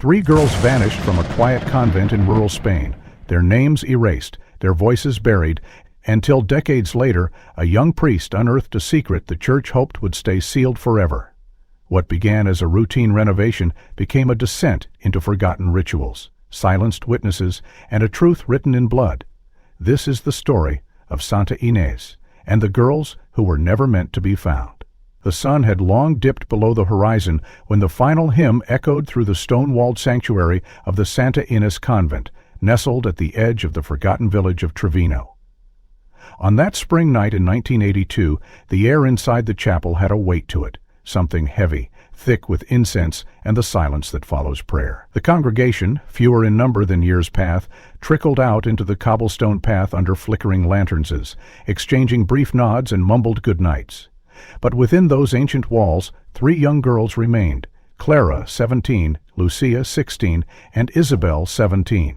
Three girls vanished from a quiet convent in rural Spain, their names erased, their voices buried, until decades later, a young priest unearthed a secret the church hoped would stay sealed forever. What began as a routine renovation became a descent into forgotten rituals, silenced witnesses, and a truth written in blood. This is the story of Santa Inés and the girls who were never meant to be found. The sun had long dipped below the horizon when the final hymn echoed through the stone-walled sanctuary of the Santa Inés convent, nestled at the edge of the forgotten village of Trevino. On that spring night in 1982, the air inside the chapel had a weight to it, something heavy, thick with incense and the silence that follows prayer. The congregation, fewer in number than years past, trickled out into the cobblestone path under flickering lanterns, exchanging brief nods and mumbled goodnights. But within those ancient walls, three young girls remained: Clara, 17, Lucia, 16, and Isabel, 17.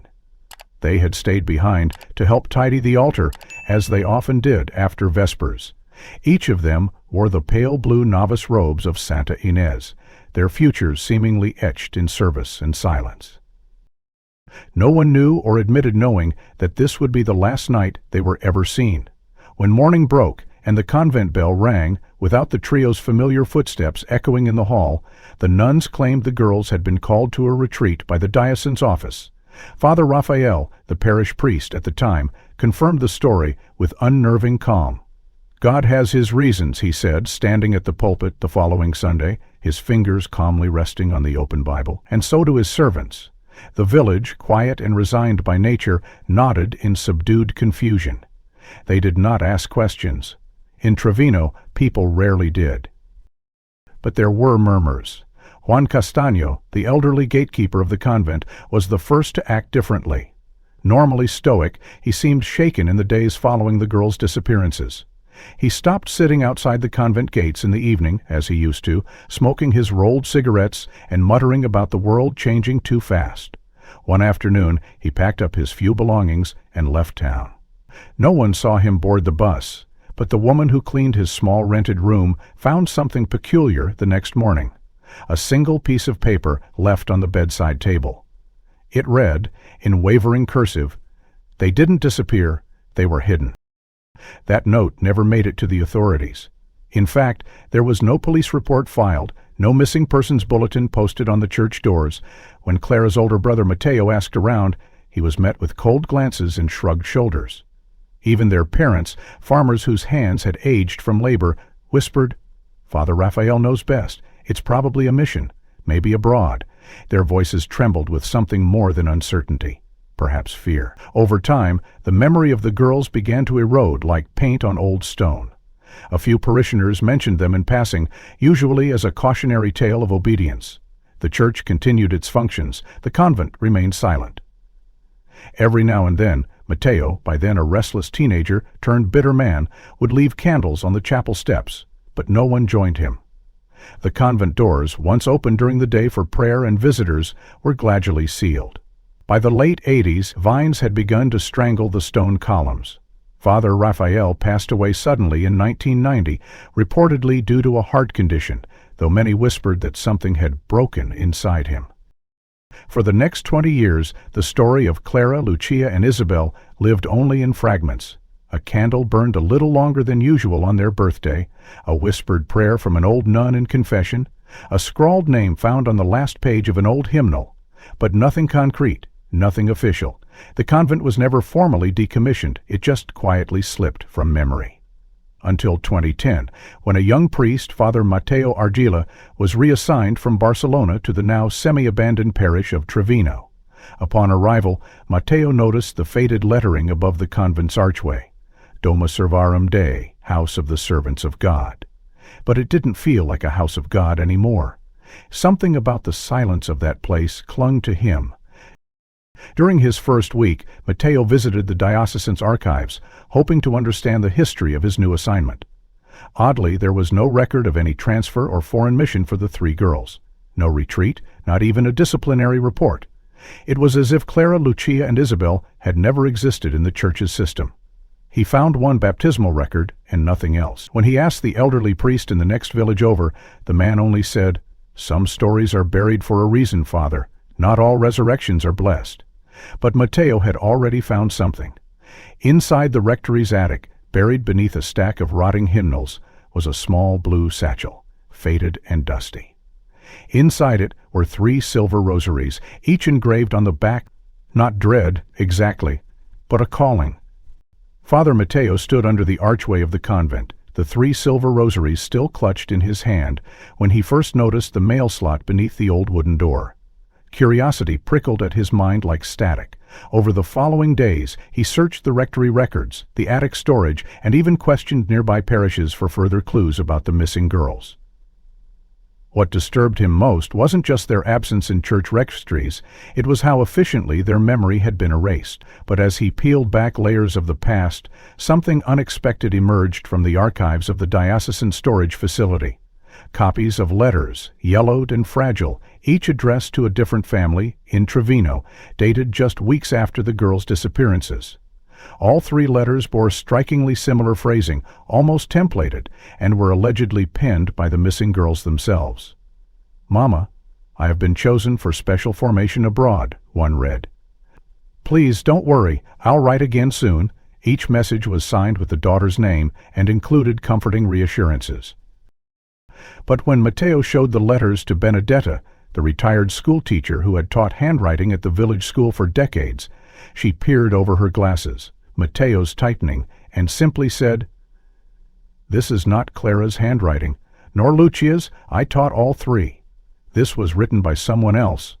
They had stayed behind to help tidy the altar, as they often did after Vespers. Each of them wore the pale blue novice robes of Santa Inés, their futures seemingly etched in service and silence. No one knew or admitted knowing that this would be the last night they were ever seen. When morning broke and the convent bell rang, without the trio's familiar footsteps echoing in the hall, the nuns claimed the girls had been called to a retreat by the diocese's office. Father Raphael, the parish priest at the time, confirmed the story with unnerving calm. "God has his reasons," he said, standing at the pulpit the following Sunday, his fingers calmly resting on the open Bible, and so do his servants. The village, quiet and resigned by nature, nodded in subdued confusion. They did not ask questions. In Trevino, people rarely did. But there were murmurs. Juan Castaño, the elderly gatekeeper of the convent, was the first to act differently. Normally stoic, he seemed shaken in the days following the girls' disappearances. He stopped sitting outside the convent gates in the evening, as he used to, smoking his rolled cigarettes and muttering about the world changing too fast. One afternoon, he packed up his few belongings and left town. No one saw him board the bus, but the woman who cleaned his small rented room found something peculiar the next morning: a single piece of paper left on the bedside table. It read, in wavering cursive, "They didn't disappear, they were hidden." That note never made it to the authorities. In fact, there was no police report filed, no missing persons bulletin posted on the church doors. When Clara's older brother Mateo asked around, he was met with cold glances and shrugged shoulders. Even their parents, farmers whose hands had aged from labor, whispered, "Father Raphael knows best. It's probably a mission, maybe abroad." Their voices trembled with something more than uncertainty, perhaps fear. Over time, the memory of the girls began to erode like paint on old stone. A few parishioners mentioned them in passing, usually as a cautionary tale of obedience. The church continued its functions. The convent remained silent. Every now and then, Mateo, by then a restless teenager turned bitter man, would leave candles on the chapel steps, but no one joined him. The convent doors, once open during the day for prayer and visitors, were gradually sealed. By the late 80s, vines had begun to strangle the stone columns. Father Raphael passed away suddenly in 1990, reportedly due to a heart condition, though many whispered that something had broken inside him. For the next 20 years, the story of Clara, Lucia, and Isabel lived only in fragments. A candle burned a little longer than usual on their birthday, a whispered prayer from an old nun in confession, a scrawled name found on the last page of an old hymnal, but nothing concrete, nothing official. The convent was never formally decommissioned, it just quietly slipped from memory. Until 2010, when a young priest, Father Mateo Argila, was reassigned from Barcelona to the now semi-abandoned parish of Trevino. Upon arrival, Mateo noticed the faded lettering above the convent's archway: Doma Servarum Dei, House of the Servants of God. But it didn't feel like a house of God anymore. Something about the silence of that place clung to him. During his first week, Mateo visited the diocesan's archives, hoping to understand the history of his new assignment. Oddly, there was no record of any transfer or foreign mission for the three girls. No retreat, not even a disciplinary report. It was as if Clara, Lucia, and Isabel had never existed in the church's system. He found one baptismal record and nothing else. When he asked the elderly priest in the next village over, the man only said, "Some stories are buried for a reason, Father. Not all resurrections are blessed. But Matteo had already found something. Inside the rectory's attic, buried beneath a stack of rotting hymnals, was a small blue satchel, faded and dusty. Inside it were 3 silver rosaries, each engraved on the back, not dread, exactly, but a calling. Father Matteo stood under the archway of the convent, the 3 silver rosaries still clutched in his hand, when he first noticed the mail slot beneath the old wooden door. Curiosity prickled at his mind like static. Over the following days, he searched the rectory records, the attic storage, and even questioned nearby parishes for further clues about the missing girls. What disturbed him most wasn't just their absence in church registries, it was how efficiently their memory had been erased. But as he peeled back layers of the past, something unexpected emerged from the archives of the diocesan storage facility. Copies of letters, yellowed and fragile, each addressed to a different family, in Trevino, dated just weeks after the girls' disappearances. All 3 letters bore strikingly similar phrasing, almost templated, and were allegedly penned by the missing girls themselves. "Mama, I have been chosen for special formation abroad," one read. "Please don't worry, I'll write again soon." Each message was signed with the daughter's name and included comforting reassurances. But when Matteo showed the letters to Benedetta, the retired schoolteacher who had taught handwriting at the village school for decades, she peered over her glasses, Matteo's tightening, and simply said, "This is not Clara's handwriting, nor Lucia's. I taught all 3. This was written by someone else."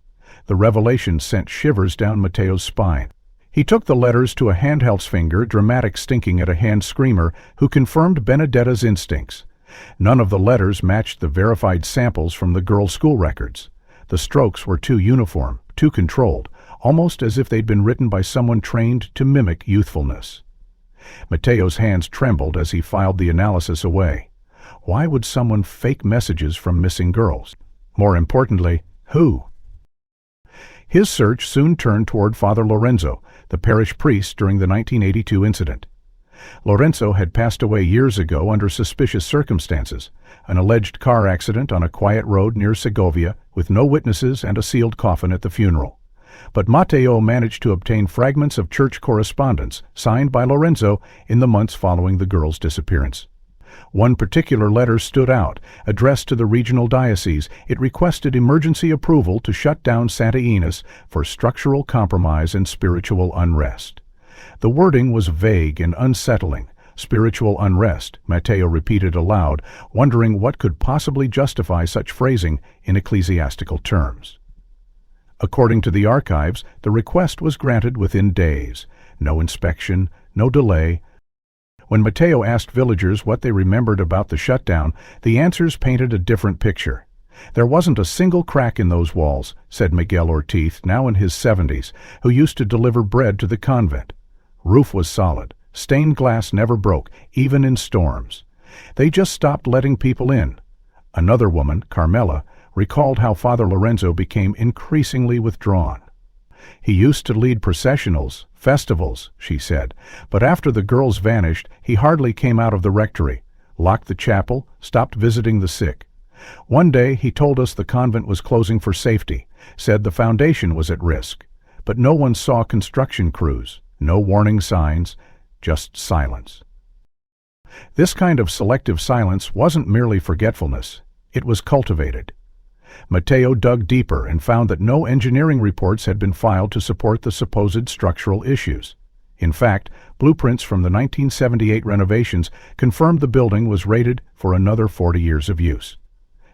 The revelation sent shivers down Matteo's spine. He took the letters to a handheldsfinger, dramatic stinking at a hand screamer, who confirmed Benedetta's instincts. None of the letters matched the verified samples from the girls' school records. The strokes were too uniform, too controlled, almost as if they'd been written by someone trained to mimic youthfulness. Matteo's hands trembled as he filed the analysis away. Why would someone fake messages from missing girls? More importantly, who? His search soon turned toward Father Lorenzo, the parish priest during the 1982 incident. Lorenzo had passed away years ago under suspicious circumstances, an alleged car accident on a quiet road near Segovia with no witnesses and a sealed coffin at the funeral. But Matteo managed to obtain fragments of church correspondence signed by Lorenzo in the months following the girl's disappearance. One particular letter stood out, addressed to the regional diocese. It requested emergency approval to shut down Santa Inés for structural compromise and spiritual unrest. The wording was vague and unsettling. Spiritual unrest, Matteo repeated aloud, wondering what could possibly justify such phrasing in ecclesiastical terms. According to the archives, the request was granted within days. No inspection, no delay. When Matteo asked villagers what they remembered about the shutdown, the answers painted a different picture. "There wasn't a single crack in those walls," said Miguel Ortiz, now in his 70s, who used to deliver bread to the convent. "Roof was solid. Stained glass never broke, even in storms. They just stopped letting people in." Another woman, Carmela, recalled how Father Lorenzo became increasingly withdrawn. "He used to lead processionals, festivals," she said, "but after the girls vanished, he hardly came out of the rectory, locked the chapel, stopped visiting the sick. One day he told us the convent was closing for safety, said the foundation was at risk, but no one saw construction crews, no warning signs, just silence." This kind of selective silence wasn't merely forgetfulness, it was cultivated. Matteo dug deeper and found that no engineering reports had been filed to support the supposed structural issues. In fact, blueprints from the 1978 renovations confirmed the building was rated for another 40 years of use.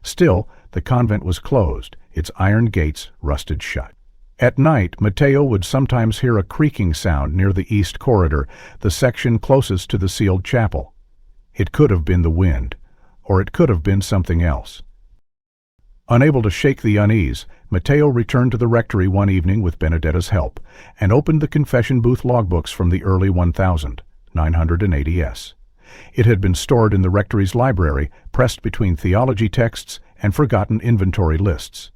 Still, the convent was closed, its iron gates rusted shut. At night, Matteo would sometimes hear a creaking sound near the east corridor, the section closest to the sealed chapel. It could have been the wind, or it could have been something else. Unable to shake the unease, Matteo returned to the rectory one evening with Benedetta's help, and opened the confession booth logbooks from the early 1980s. It had been stored in the rectory's library, pressed between theology texts and forgotten inventory lists.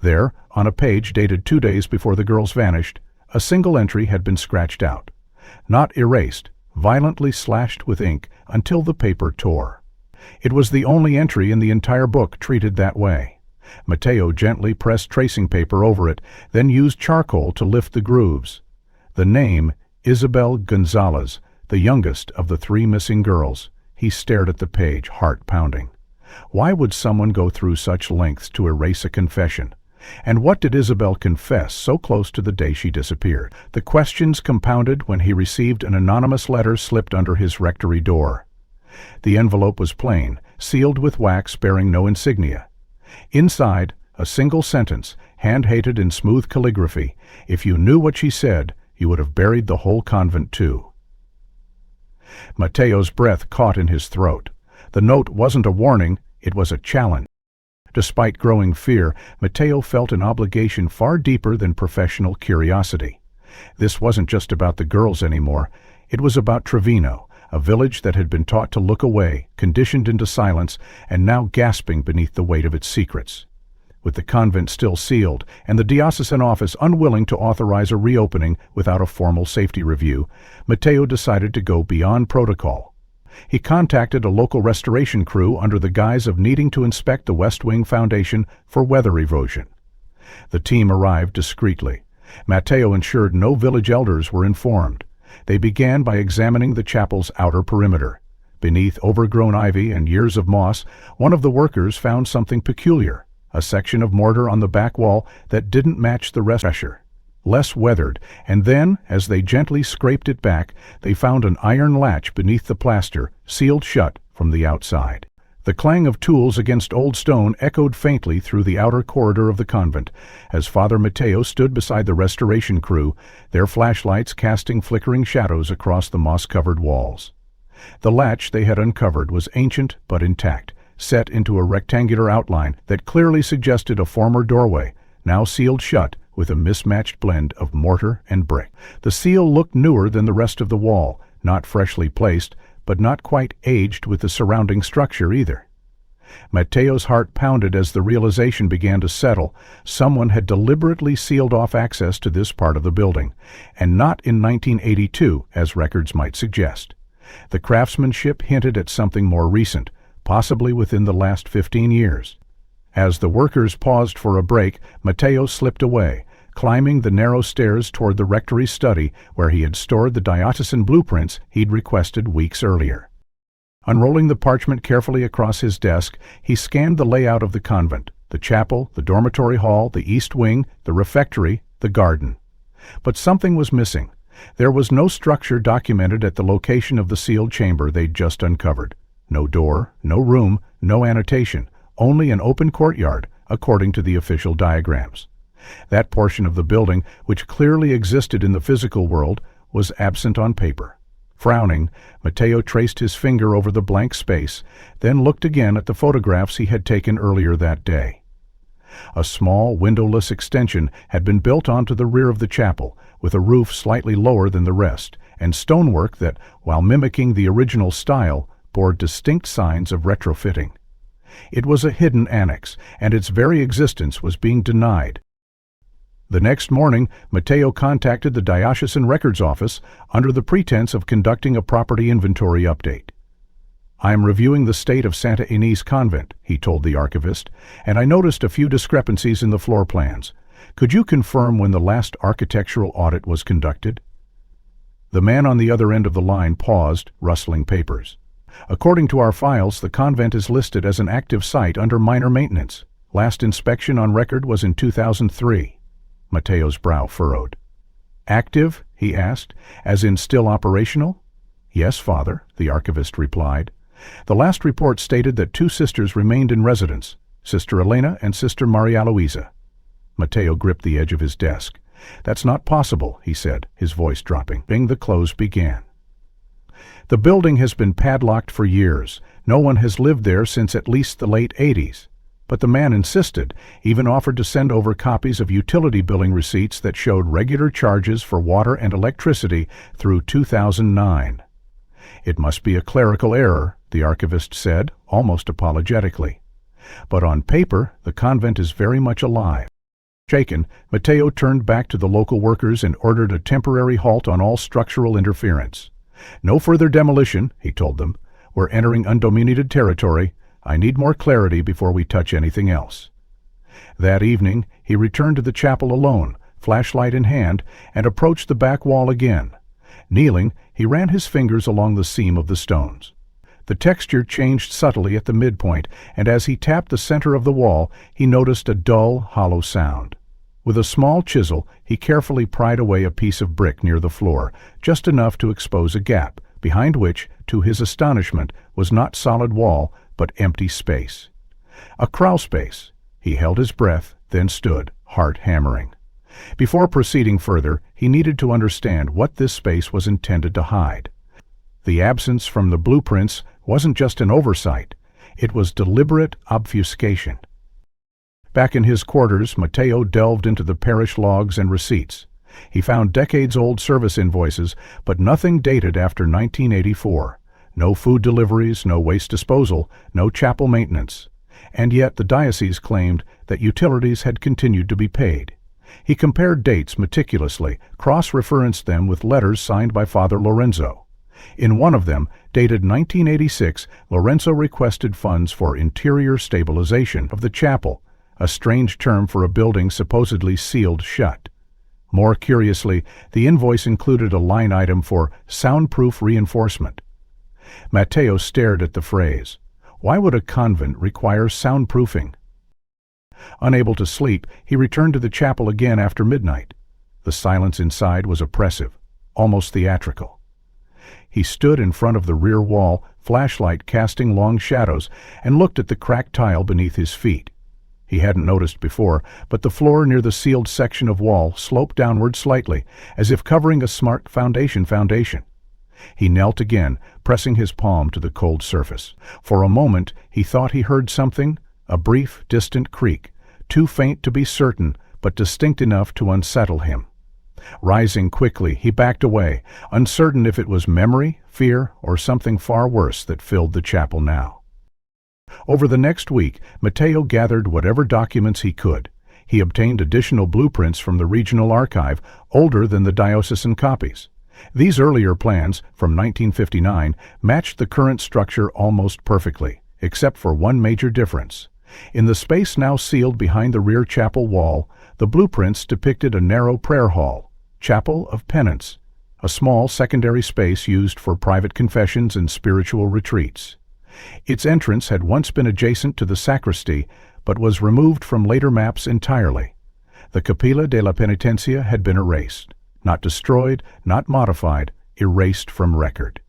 There, on a page dated 2 days before the girls vanished, a single entry had been scratched out. Not erased, violently slashed with ink until the paper tore. It was the only entry in the entire book treated that way. Matteo gently pressed tracing paper over it, then used charcoal to lift the grooves. The name, Isabel Gonzalez, the youngest of the 3 missing girls. He stared at the page, heart pounding. Why would someone go through such lengths to erase a confession? And what did Isabel confess so close to the day she disappeared? The questions compounded when he received an anonymous letter slipped under his rectory door. The envelope was plain, sealed with wax bearing no insignia. Inside, a single sentence, hand-hated in smooth calligraphy. If you knew what she said, you would have buried the whole convent too. Matteo's breath caught in his throat. The note wasn't a warning, it was a challenge. Despite growing fear, Matteo felt an obligation far deeper than professional curiosity. This wasn't just about the girls anymore. It was about Trevino, a village that had been taught to look away, conditioned into silence, and now gasping beneath the weight of its secrets. With the convent still sealed, and the diocesan office unwilling to authorize a reopening without a formal safety review, Matteo decided to go beyond protocol. He contacted a local restoration crew under the guise of needing to inspect the West Wing foundation for weather erosion. The team arrived discreetly. Matteo ensured no village elders were informed. They began by examining the chapel's outer perimeter. Beneath overgrown ivy and years of moss, one of the workers found something peculiar, a section of mortar on the back wall that didn't match the rest. Less weathered, and then, as they gently scraped it back, they found an iron latch beneath the plaster, sealed shut from the outside. The clang of tools against old stone echoed faintly through the outer corridor of the convent, as Father Matteo stood beside the restoration crew, their flashlights casting flickering shadows across the moss-covered walls. The latch they had uncovered was ancient but intact, set into a rectangular outline that clearly suggested a former doorway, now sealed shut with a mismatched blend of mortar and brick. The seal looked newer than the rest of the wall, not freshly placed, but not quite aged with the surrounding structure either. Matteo's heart pounded as the realization began to settle. Someone had deliberately sealed off access to this part of the building, and not in 1982, as records might suggest. The craftsmanship hinted at something more recent, possibly within the last 15 years. As the workers paused for a break, Matteo slipped away, climbing the narrow stairs toward the rectory's study where he had stored the diocesan blueprints he'd requested weeks earlier. Unrolling the parchment carefully across his desk, he scanned the layout of the convent, the chapel, the dormitory hall, the east wing, the refectory, the garden. But something was missing. There was no structure documented at the location of the sealed chamber they'd just uncovered. No door, no room, no annotation, only an open courtyard, according to the official diagrams. That portion of the building, which clearly existed in the physical world, was absent on paper. Frowning, Matteo traced his finger over the blank space, then looked again at the photographs he had taken earlier that day. A small, windowless extension had been built onto the rear of the chapel, with a roof slightly lower than the rest, and stonework that, while mimicking the original style, bore distinct signs of retrofitting. It was a hidden annex, and its very existence was being denied. The next morning, Matteo contacted the diocesan records office under the pretense of conducting a property inventory update. "I am reviewing the state of Santa Inés convent," he told the archivist, "and I noticed a few discrepancies in the floor plans. Could you confirm when the last architectural audit was conducted?" The man on the other end of the line paused, rustling papers. "According to our files, the convent is listed as an active site under minor maintenance. Last inspection on record was in 2003. Matteo's brow furrowed. "Active?" he asked, "as in still operational?" "Yes, Father," the archivist replied. "The last report stated that 2 sisters remained in residence, Sister Elena and Sister Maria Luisa." Matteo gripped the edge of his desk. "That's not possible," he said, his voice dropping. The close began. "The building has been padlocked for years. No one has lived there since at least the late 80s. But the man insisted, even offered to send over copies of utility billing receipts that showed regular charges for water and electricity through 2009. "It must be a clerical error," the archivist said, almost apologetically. "But on paper, the convent is very much alive." Shaken, Matteo turned back to the local workers and ordered a temporary halt on all structural interference. "No further demolition," he told them. "We're entering undominated territory. I need more clarity before we touch anything else." That evening, he returned to the chapel alone, flashlight in hand, and approached the back wall again. Kneeling, he ran his fingers along the seam of the stones. The texture changed subtly at the midpoint, and as he tapped the center of the wall, he noticed a dull, hollow sound. With a small chisel, he carefully pried away a piece of brick near the floor, just enough to expose a gap, behind which, to his astonishment, was not solid wall, but empty space. A crawl space. He held his breath, then stood, heart hammering. Before proceeding further, he needed to understand what this space was intended to hide. The absence from the blueprints wasn't just an oversight, it was deliberate obfuscation. Back in his quarters, Matteo delved into the parish logs and receipts. He found decades-old service invoices, but nothing dated after 1984. No food deliveries, no waste disposal, no chapel maintenance. And yet the diocese claimed that utilities had continued to be paid. He compared dates meticulously, cross-referenced them with letters signed by Father Lorenzo. In one of them, dated 1986, Lorenzo requested funds for interior stabilization of the chapel, a strange term for a building supposedly sealed shut. More curiously, the invoice included a line item for soundproof reinforcement. Matteo stared at the phrase. Why would a convent require soundproofing? Unable to sleep, he returned to the chapel again after midnight. The silence inside was oppressive, almost theatrical. He stood in front of the rear wall, flashlight casting long shadows, and looked at the cracked tile beneath his feet. He hadn't noticed before, but the floor near the sealed section of wall sloped downward slightly, as if covering a smart foundation. He knelt again, pressing his palm to the cold surface. For a moment, he thought he heard something, a brief, distant creak, too faint to be certain, but distinct enough to unsettle him. Rising quickly, he backed away, uncertain if it was memory, fear, or something far worse that filled the chapel now. Over the next week, Matteo gathered whatever documents he could. He obtained additional blueprints from the regional archive, older than the diocesan copies. These earlier plans, from 1959, matched the current structure almost perfectly, except for one major difference. In the space now sealed behind the rear chapel wall, the blueprints depicted a narrow prayer hall, Chapel of Penance, a small secondary space used for private confessions and spiritual retreats. Its entrance had once been adjacent to the sacristy, but was removed from later maps entirely. The Capilla della Penitentia had been erased. Not destroyed, not modified, erased from record.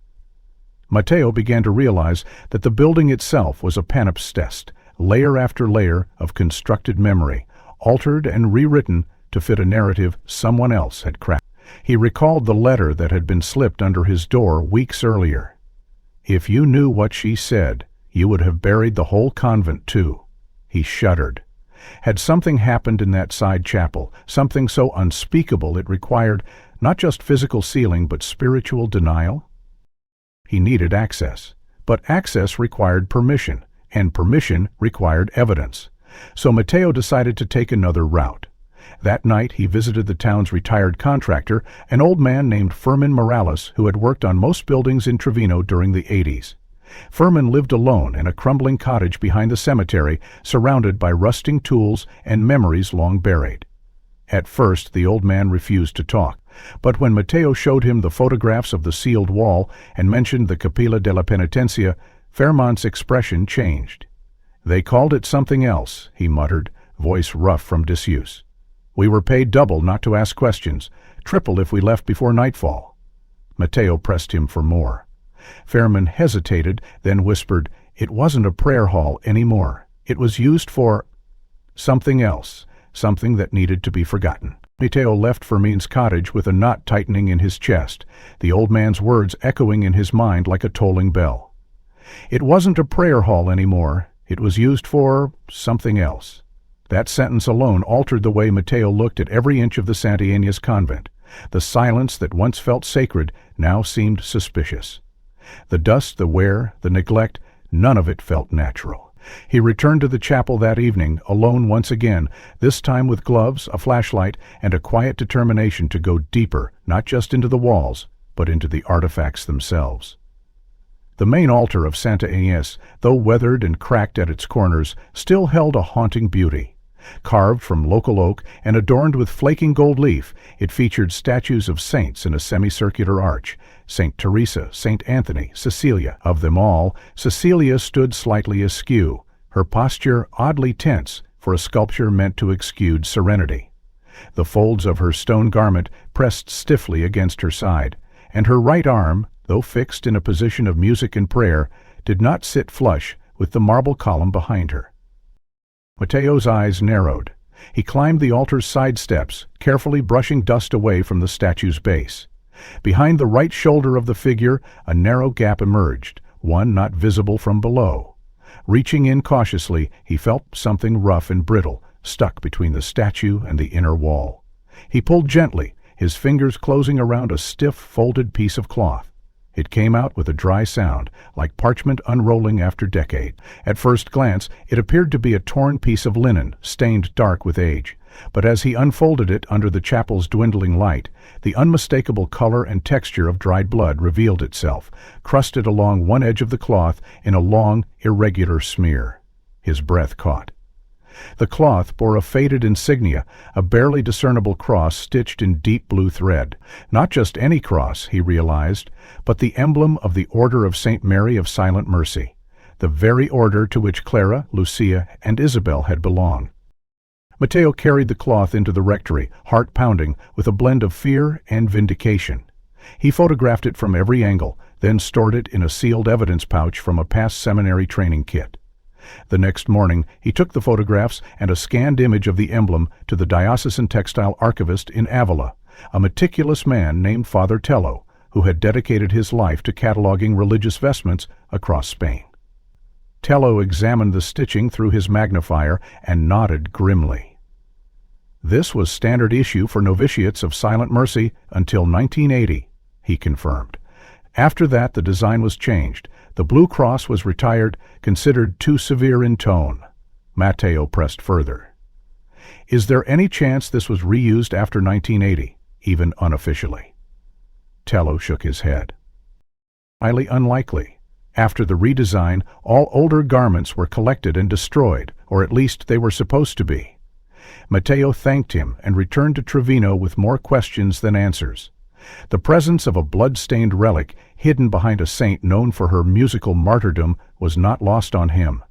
Matteo began to realize that the building itself was a palimpsest, layer after layer of constructed memory, altered and rewritten to fit a narrative someone else had crafted. He recalled the letter that had been slipped under his door weeks earlier. If you knew what she said, you would have buried the whole convent too. He shuddered. Had something happened in that side chapel, something so unspeakable it required not just physical sealing but spiritual denial? He needed access, but access required permission, and permission required evidence. So Matteo decided to take another route. That night he visited the town's retired contractor, an old man named Firmin Morales who had worked on most buildings in Trevino during the 80s. Firmin lived alone in a crumbling cottage behind the cemetery, surrounded by rusting tools and memories long buried. At first the old man refused to talk, but when Matteo showed him the photographs of the sealed wall and mentioned the Capilla della Penitentia, Firmin's expression changed. They called it something else, he muttered, voice rough from disuse. We were paid double not to ask questions, triple if we left before nightfall. Matteo pressed him for more. Firmin hesitated, then whispered, it wasn't a prayer hall anymore. It was used for something else, something that needed to be forgotten. Matteo left Firmin's cottage with a knot tightening in his chest, the old man's words echoing in his mind like a tolling bell. It wasn't a prayer hall anymore. It was used for something else. That sentence alone altered the way Matteo looked at every inch of the Santa Inés convent. The silence that once felt sacred now seemed suspicious. The dust, the wear, the neglect, none of it felt natural. He returned to the chapel that evening, alone once again, this time with gloves, a flashlight, and a quiet determination to go deeper, not just into the walls, but into the artifacts themselves. The main altar of Santa Inés, though weathered and cracked at its corners, still held a haunting beauty. Carved from local oak and adorned with flaking gold leaf, it featured statues of saints in a semicircular arch: Saint Teresa, Saint Anthony, Cecilia. Of them all, Cecilia stood slightly askew, her posture oddly tense for a sculpture meant to exude serenity. The folds of her stone garment pressed stiffly against her side, and her right arm, though fixed in a position of music and prayer, did not sit flush with the marble column behind her. Matteo's eyes narrowed. He climbed the altar's side steps, carefully brushing dust away from the statue's base. Behind the right shoulder of the figure, a narrow gap emerged, one not visible from below. Reaching in cautiously, he felt something rough and brittle, stuck between the statue and the inner wall. He pulled gently, his fingers closing around a stiff, folded piece of cloth. It came out with a dry sound, like parchment unrolling after decades. At first glance, it appeared to be a torn piece of linen, stained dark with age. But as he unfolded it under the chapel's dwindling light, the unmistakable color and texture of dried blood revealed itself, crusted along one edge of the cloth in a long, irregular smear. His breath caught. The cloth bore a faded insignia, a barely discernible cross stitched in deep blue thread. Not just any cross, he realized, but the emblem of the Order of St. Mary of Silent Mercy, the very order to which Clara, Lucia, and Isabel had belonged. Matteo carried the cloth into the rectory, heart pounding, with a blend of fear and vindication. He photographed it from every angle, then stored it in a sealed evidence pouch from a past seminary training kit. The next morning, he took the photographs and a scanned image of the emblem to the diocesan textile archivist in Avila, a meticulous man named Father Tello, who had dedicated his life to cataloging religious vestments across Spain. Tello examined the stitching through his magnifier and nodded grimly. This was standard issue for novitiates of Silent Mercy until 1980, he confirmed. After that, the design was changed. The blue cross was retired, considered too severe in tone. Matteo pressed further. Is there any chance this was reused after 1980, even unofficially? Tello shook his head. Highly unlikely. After the redesign, all older garments were collected and destroyed, or at least they were supposed to be. Matteo thanked him and returned to Trevino with more questions than answers. The presence of a blood-stained relic hidden behind a saint known for her musical martyrdom was not lost on him.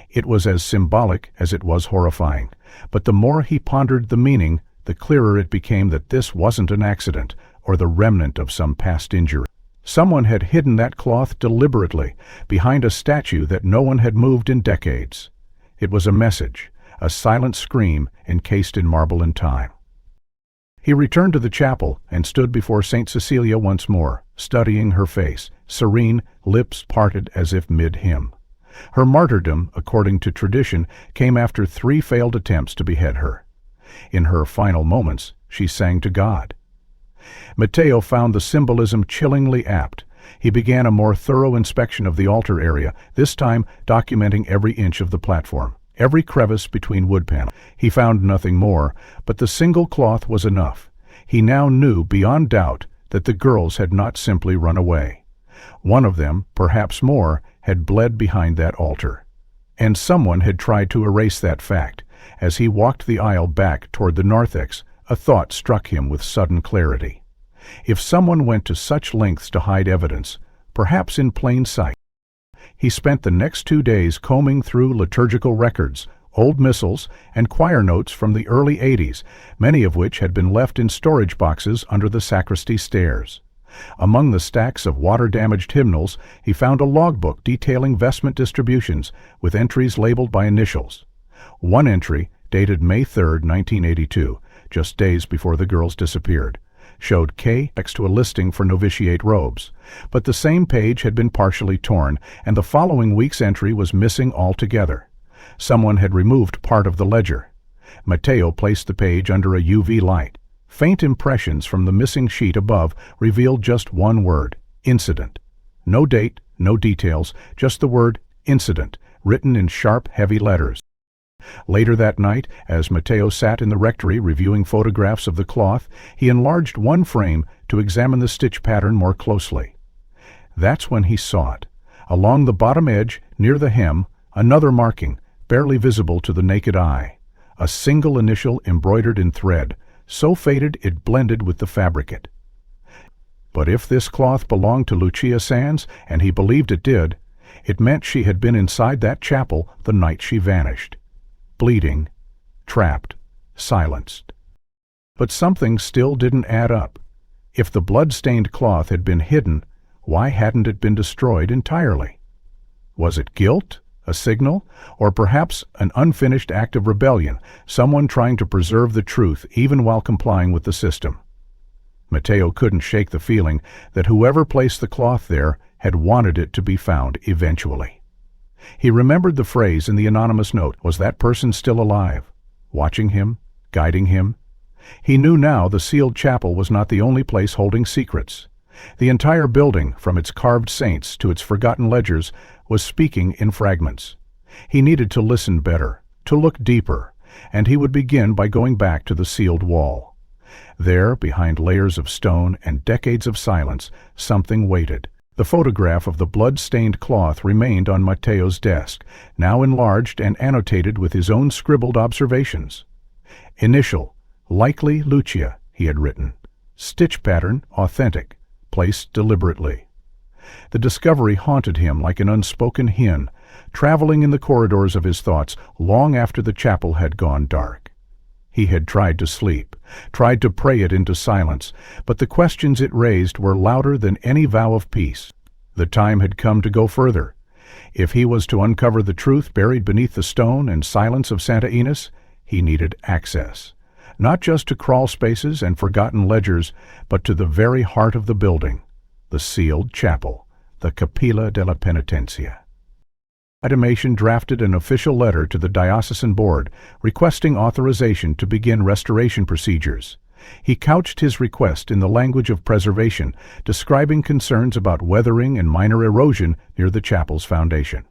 It was as symbolic as it was horrifying, but the more he pondered the meaning, the clearer it became that this wasn't an accident or the remnant of some past injury. Someone had hidden that cloth deliberately behind a statue that no one had moved in decades. It was a message, a silent scream encased in marble and time. He returned to the chapel and stood before St. Cecilia once more, studying her face, serene, lips parted as if mid-hymn. Her martyrdom, according to tradition, came after 3 failed attempts to behead her. In her final moments, she sang to God. Matteo found the symbolism chillingly apt. He began a more thorough inspection of the altar area, this time documenting every inch of the platform, every crevice between wood panels. He found nothing more, but the single cloth was enough. He now knew beyond doubt that the girls had not simply run away. One of them, perhaps more, had bled behind that altar. And someone had tried to erase that fact. As he walked the aisle back toward the narthex, a thought struck him with sudden clarity. If someone went to such lengths to hide evidence, perhaps in plain sight. He spent the next 2 days combing through liturgical records, old missals, and choir notes from the early 80s, many of which had been left in storage boxes under the sacristy stairs. Among the stacks of water-damaged hymnals, he found a logbook detailing vestment distributions, with entries labeled by initials. One entry, dated May 3, 1982, just days before the girls disappeared, showed K next to a listing for novitiate robes, but the same page had been partially torn, and the following week's entry was missing altogether. Someone had removed part of the ledger. Matteo placed the page under a UV light. Faint impressions from the missing sheet above revealed just one word: incident. No date, no details, just the word incident, written in sharp, heavy letters. Later that night, as Matteo sat in the rectory reviewing photographs of the cloth, he enlarged one frame to examine the stitch pattern more closely. That's when he saw it. Along the bottom edge, near the hem, another marking, barely visible to the naked eye. a single initial embroidered in thread, so faded it blended with the fabricate. But if this cloth belonged to Lucia Sands, and he believed it did, it meant she had been inside that chapel the night she vanished. Bleeding, trapped, silenced. But something still didn't add up. If the blood-stained cloth had been hidden, why hadn't it been destroyed entirely? Was it guilt, a signal, or perhaps an unfinished act of rebellion, someone trying to preserve the truth even while complying with the system? Matteo couldn't shake the feeling that whoever placed the cloth there had wanted it to be found eventually. He remembered the phrase in the anonymous note. Was that person still alive, watching him, guiding him? He knew now the sealed chapel was not the only place holding secrets. The entire building, from its carved saints to its forgotten ledgers, was speaking in fragments. He needed to listen better, to look deeper, and he would begin by going back to the sealed wall. There, behind layers of stone and decades of silence, something waited. The photograph of the blood-stained cloth remained on Matteo's desk, now enlarged and annotated with his own scribbled observations. Initial, likely Lucia, he had written. Stitch pattern, authentic, placed deliberately. The discovery haunted him like an unspoken hymn, traveling in the corridors of his thoughts long after the chapel had gone dark. He had tried to sleep, tried to pray it into silence, but the questions it raised were louder than any vow of peace. The time had come to go further. If he was to uncover the truth buried beneath the stone and silence of Santa Inés, he needed access. Not just to crawl spaces and forgotten ledgers, but to the very heart of the building, the sealed chapel, the Capilla della Penitentia. Automation drafted an official letter to the diocesan board requesting authorization to begin restoration procedures. He couched his request in the language of preservation, describing concerns about weathering and minor erosion near the chapel's foundation.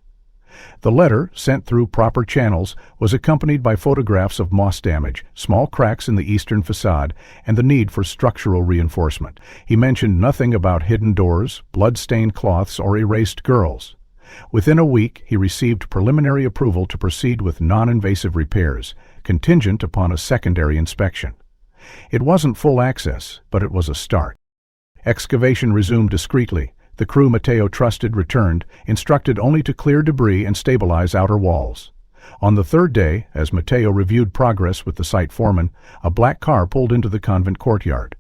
The letter, sent through proper channels, was accompanied by photographs of moss damage, small cracks in the eastern facade, and the need for structural reinforcement. He mentioned nothing about hidden doors, blood-stained cloths, or erased girls. Within a week, he received preliminary approval to proceed with non-invasive repairs, contingent upon a secondary inspection. It wasn't full access, but it was a start. Excavation resumed discreetly. The crew Matteo trusted returned, instructed only to clear debris and stabilize outer walls. On the third day, as Matteo reviewed progress with the site foreman, a black car pulled into the convent courtyard.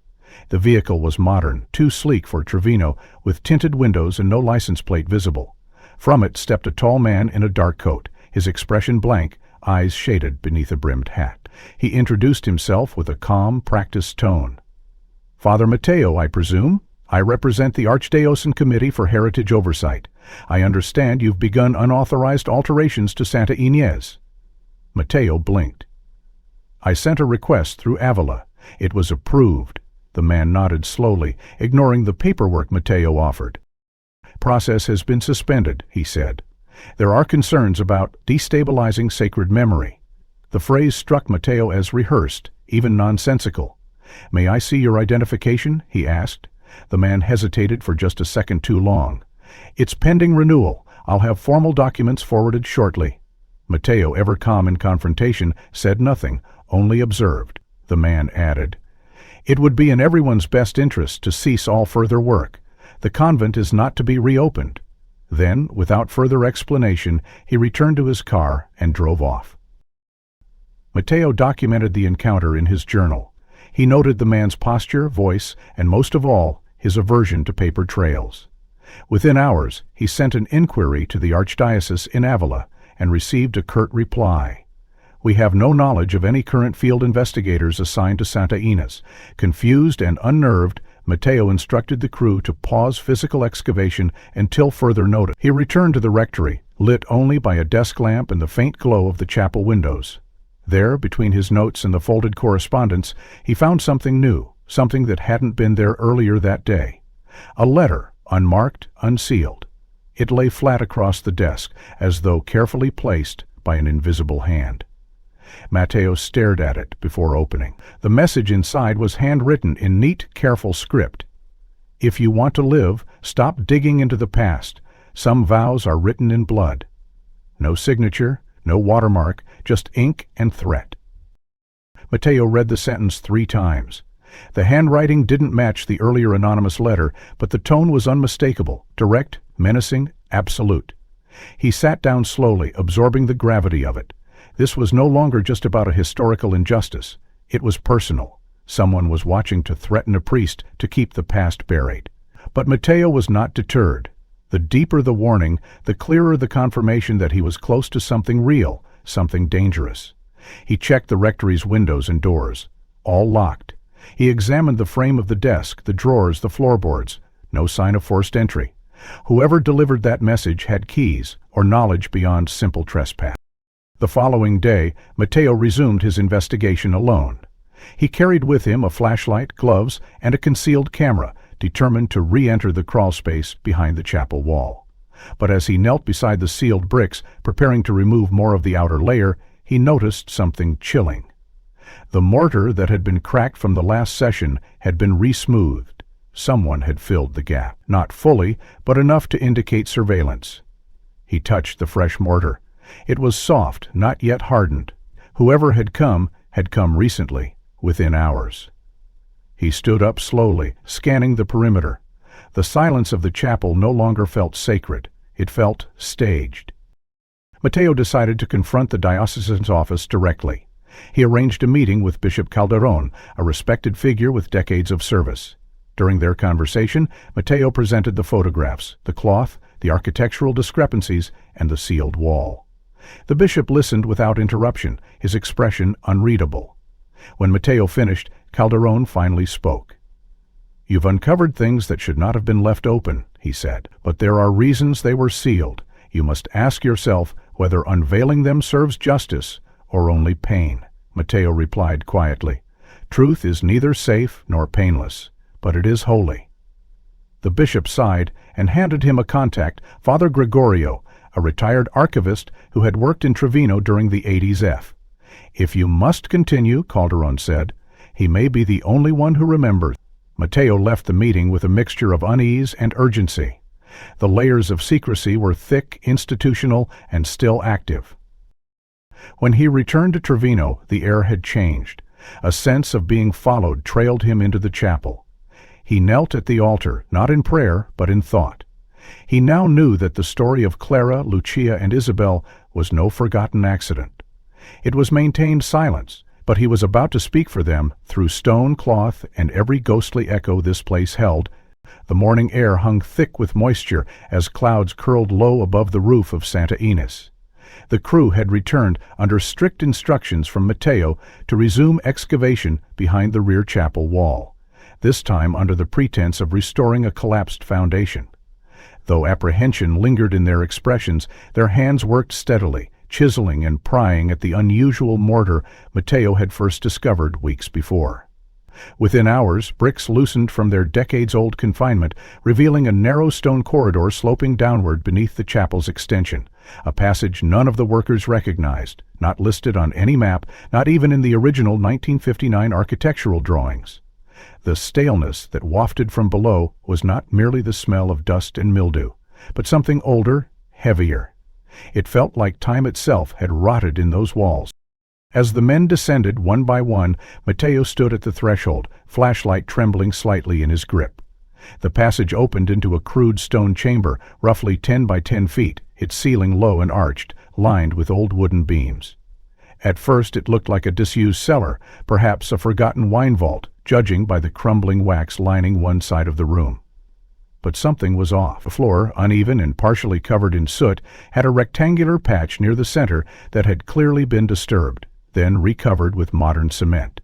The vehicle was modern, too sleek for Trevino, with tinted windows and no license plate visible. From it stepped a tall man in a dark coat, his expression blank, eyes shaded beneath a brimmed hat. He introduced himself with a calm, practiced tone. "Father Matteo, I presume? I represent the Archdiocesan Committee for Heritage Oversight. I understand you've begun unauthorized alterations to Santa Inés." Matteo blinked. "I sent a request through Avila. It was approved." The man nodded slowly, ignoring the paperwork Matteo offered. "Process has been suspended," he said. "There are concerns about destabilizing sacred memory." The phrase struck Matteo as rehearsed, even nonsensical. "May I see your identification?" he asked. The man hesitated for just a second too long. "It's pending renewal. I'll have formal documents forwarded shortly." Matteo, ever calm in confrontation, said nothing, only observed. The man added, "It would be in everyone's best interest to cease all further work. The convent is not to be reopened." Then, without further explanation, he returned to his car and drove off. Matteo documented the encounter in his journal. He noted the man's posture, voice, and most of all, his aversion to paper trails. Within hours, he sent an inquiry to the Archdiocese in Avila and received a curt reply. "We have no knowledge of any current field investigators assigned to Santa Inés." Confused and unnerved, Matteo instructed the crew to pause physical excavation until further notice. He returned to the rectory, lit only by a desk lamp and the faint glow of the chapel windows. There, between his notes and the folded correspondence, he found something new, something that hadn't been there earlier that day. A letter, unmarked, unsealed. It lay flat across the desk, as though carefully placed by an invisible hand. Matteo stared at it before opening. The message inside was handwritten in neat, careful script. "If you want to live, stop digging into the past. Some vows are written in blood." No signature, no watermark, just ink and threat. Matteo read the sentence 3 times. The handwriting didn't match the earlier anonymous letter, but the tone was unmistakable, direct, menacing, absolute. He sat down slowly, absorbing the gravity of it. This was no longer just about a historical injustice. It was personal. Someone was watching to threaten a priest to keep the past buried. But Matteo was not deterred. The deeper the warning, the clearer the confirmation that he was close to something real, something dangerous. He checked the rectory's windows and doors. All locked. He examined the frame of the desk, the drawers, the floorboards. No sign of forced entry. Whoever delivered that message had keys, or knowledge beyond simple trespass. The following day, Matteo resumed his investigation alone. He carried with him a flashlight, gloves, and a concealed camera, determined to re-enter the crawlspace behind the chapel wall. But as he knelt beside the sealed bricks, preparing to remove more of the outer layer, he noticed something chilling. The mortar that had been cracked from the last session had been re-smoothed. Someone had filled the gap, not fully, but enough to indicate surveillance. He touched the fresh mortar. It was soft, not yet hardened. Whoever had come recently, within hours. He stood up slowly, scanning the perimeter. The silence of the chapel no longer felt sacred. It felt staged. Matteo decided to confront the diocesan's office directly. He arranged a meeting with Bishop Calderon, a respected figure with decades of service. During their conversation, Matteo presented the photographs, the cloth, the architectural discrepancies, and the sealed wall. The bishop listened without interruption, his expression unreadable. When Matteo finished, Calderon finally spoke. "You've uncovered things that should not have been left open," he said, "but there are reasons they were sealed. You must ask yourself whether unveiling them serves justice or only pain." Matteo replied quietly, "Truth is neither safe nor painless, but it is holy." The bishop sighed and handed him a contact, Father Gregorio, a retired archivist who had worked in Trevino during the 80s F. "If you must continue," Calderon said, "he may be the only one who remembers." Matteo left the meeting with a mixture of unease and urgency. The layers of secrecy were thick, institutional, and still active. When he returned to Trevino, the air had changed. A sense of being followed trailed him into the chapel. He knelt at the altar, not in prayer, but in thought. He now knew that the story of Clara, Lucia, and Isabel was no forgotten accident. It was maintained silence, but he was about to speak for them through stone, cloth, and every ghostly echo this place held. The morning air hung thick with moisture as clouds curled low above the roof of Santa Inés. The crew had returned under strict instructions from Matteo to resume excavation behind the rear chapel wall, this time under the pretense of restoring a collapsed foundation. Though apprehension lingered in their expressions, their hands worked steadily, chiseling and prying at the unusual mortar Matteo had first discovered weeks before. Within hours, bricks loosened from their decades-old confinement, revealing a narrow stone corridor sloping downward beneath the chapel's extension, a passage none of the workers recognized, not listed on any map, not even in the original 1959 architectural drawings. The staleness that wafted from below was not merely the smell of dust and mildew, but something older, heavier. It felt like time itself had rotted in those walls. As the men descended one by one, Matteo stood at the threshold, flashlight trembling slightly in his grip. The passage opened into a crude stone chamber, roughly 10 by 10 feet, its ceiling low and arched, lined with old wooden beams. At first it looked like a disused cellar, perhaps a forgotten wine vault, judging by the crumbling wax lining one side of the room. But something was off. The floor, uneven and partially covered in soot, had a rectangular patch near the center that had clearly been disturbed, then recovered with modern cement.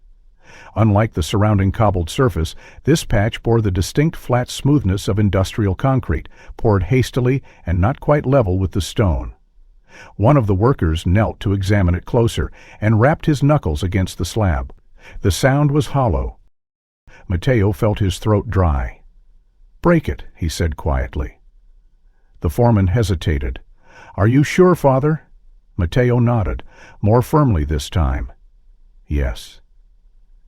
Unlike the surrounding cobbled surface, this patch bore the distinct flat smoothness of industrial concrete, poured hastily and not quite level with the stone. One of the workers knelt to examine it closer and rapped his knuckles against the slab. The sound was hollow. Matteo felt his throat dry. "Break it," he said quietly. The foreman hesitated. "Are you sure, Father?" Matteo nodded, more firmly this time. "Yes."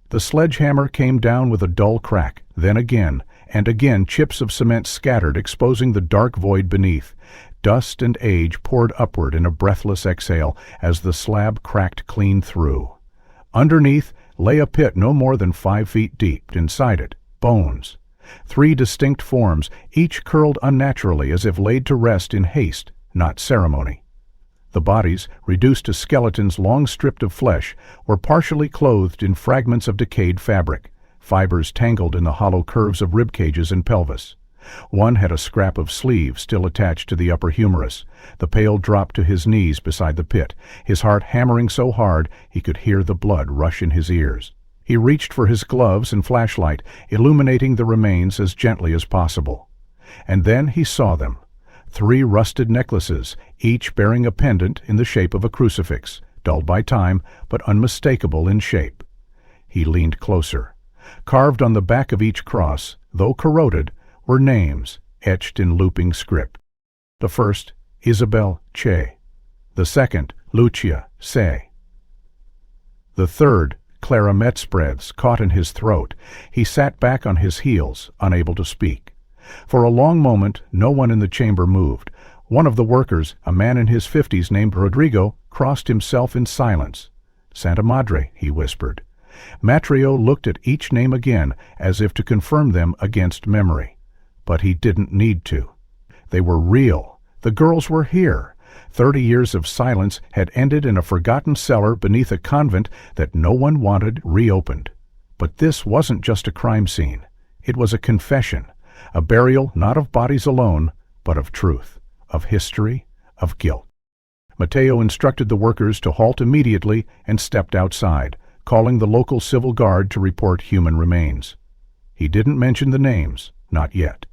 The sledgehammer came down with a dull crack, then again, and again chips of cement scattered, exposing the dark void beneath. Dust and age poured upward in a breathless exhale as the slab cracked clean through. Underneath, lay a pit no more than 5 feet deep. Inside it, bones. 3 distinct forms, each curled unnaturally as if laid to rest in haste, not ceremony. The bodies, reduced to skeletons long stripped of flesh, were partially clothed in fragments of decayed fabric, fibers tangled in the hollow curves of rib cages and pelvis. One had a scrap of sleeve still attached to the upper humerus. The pale dropped to his knees beside the pit, his heart hammering so hard he could hear the blood rush in his ears. He reached for his gloves and flashlight, illuminating the remains as gently as possible. And then he saw them. 3 rusted necklaces, each bearing a pendant in the shape of a crucifix, dulled by time, but unmistakable in shape. He leaned closer. Carved on the back of each cross, though corroded, were names etched in looping script. The first, Isabel Che. The second, Lucia Se. The third, Clara Metspreads, caught in his throat. He sat back on his heels, unable to speak. For a long moment, no one in the chamber moved. One of the workers, a man in his 50s named Rodrigo, crossed himself in silence. Santa Madre, he whispered. Matrio looked at each name again, as if to confirm them against memory. But he didn't need to. They were real. The girls were here. 30 years of silence had ended in a forgotten cellar beneath a convent that no one wanted reopened. But this wasn't just a crime scene. It was a confession, a burial not of bodies alone, but of truth, of history, of guilt. Mateo instructed the workers to halt immediately and stepped outside, calling the local civil guard to report human remains. He didn't mention the names, not yet.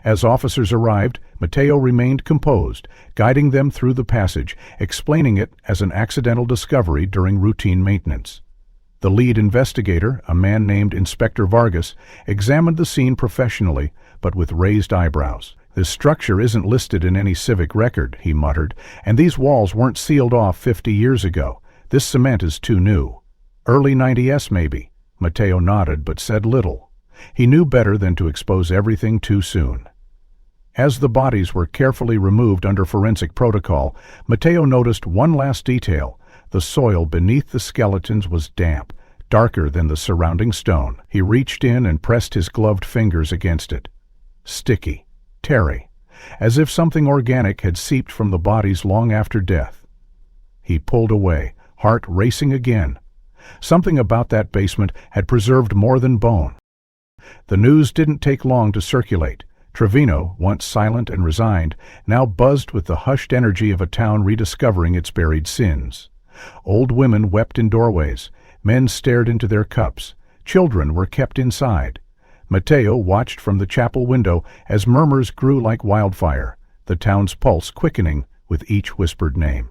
As officers arrived, Mateo remained composed, guiding them through the passage, explaining it as an accidental discovery during routine maintenance. The lead investigator, a man named Inspector Vargas, examined the scene professionally, but with raised eyebrows. "This structure isn't listed in any civic record," he muttered, "and these walls weren't sealed off 50 years ago. This cement is too new." "Early 90s, maybe." Mateo nodded but said little. He knew better than to expose everything too soon. As the bodies were carefully removed under forensic protocol, Mateo noticed one last detail. The soil beneath the skeletons was damp, darker than the surrounding stone. He reached in and pressed his gloved fingers against it. Sticky, tarry, as if something organic had seeped from the bodies long after death. He pulled away, heart racing again. Something about that basement had preserved more than bone. The news didn't take long to circulate. Trevino, once silent and resigned, now buzzed with the hushed energy of a town rediscovering its buried sins. Old women wept in doorways. Men stared into their cups. Children were kept inside. Mateo watched from the chapel window as murmurs grew like wildfire, the town's pulse quickening with each whispered name.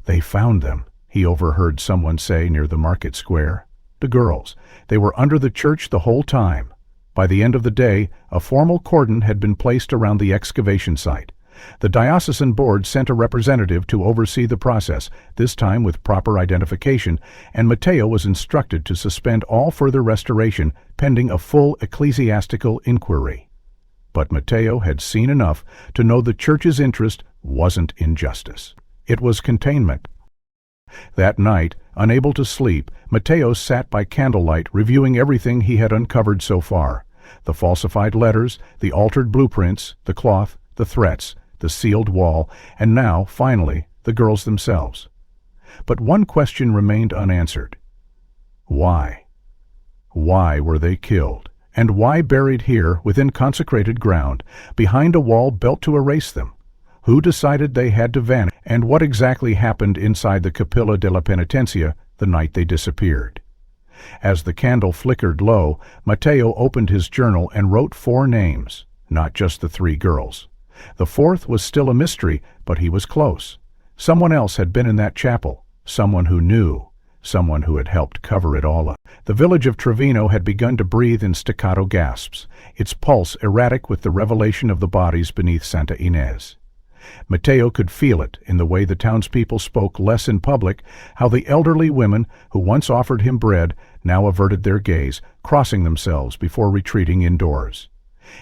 "They found them," he overheard someone say near the market square. The girls. They were under the church the whole time. By the end of the day, a formal cordon had been placed around the excavation site. The diocesan board sent a representative to oversee the process, this time with proper identification, and Mateo was instructed to suspend all further restoration pending a full ecclesiastical inquiry. But Mateo had seen enough to know the church's interest wasn't in justice. It was containment. That night, unable to sleep, Mateo sat by candlelight reviewing everything he had uncovered so far. The falsified letters, the altered blueprints, the cloth, the threats, the sealed wall, and now, finally, the girls themselves. But one question remained unanswered. Why? Why were they killed? And why buried here within consecrated ground, behind a wall built to erase them? Who decided they had to vanish, and what exactly happened inside the Capilla de la Penitencia the night they disappeared? As the candle flickered low, Mateo opened his journal and wrote 4 names, not just the 3 girls. The 4th was still a mystery, but he was close. Someone else had been in that chapel, someone who knew, someone who had helped cover it all up. The village of Trevino had begun to breathe in staccato gasps, its pulse erratic with the revelation of the bodies beneath Santa Inés. Mateo could feel it in the way the townspeople spoke less in public, how the elderly women who once offered him bread now averted their gaze, crossing themselves before retreating indoors.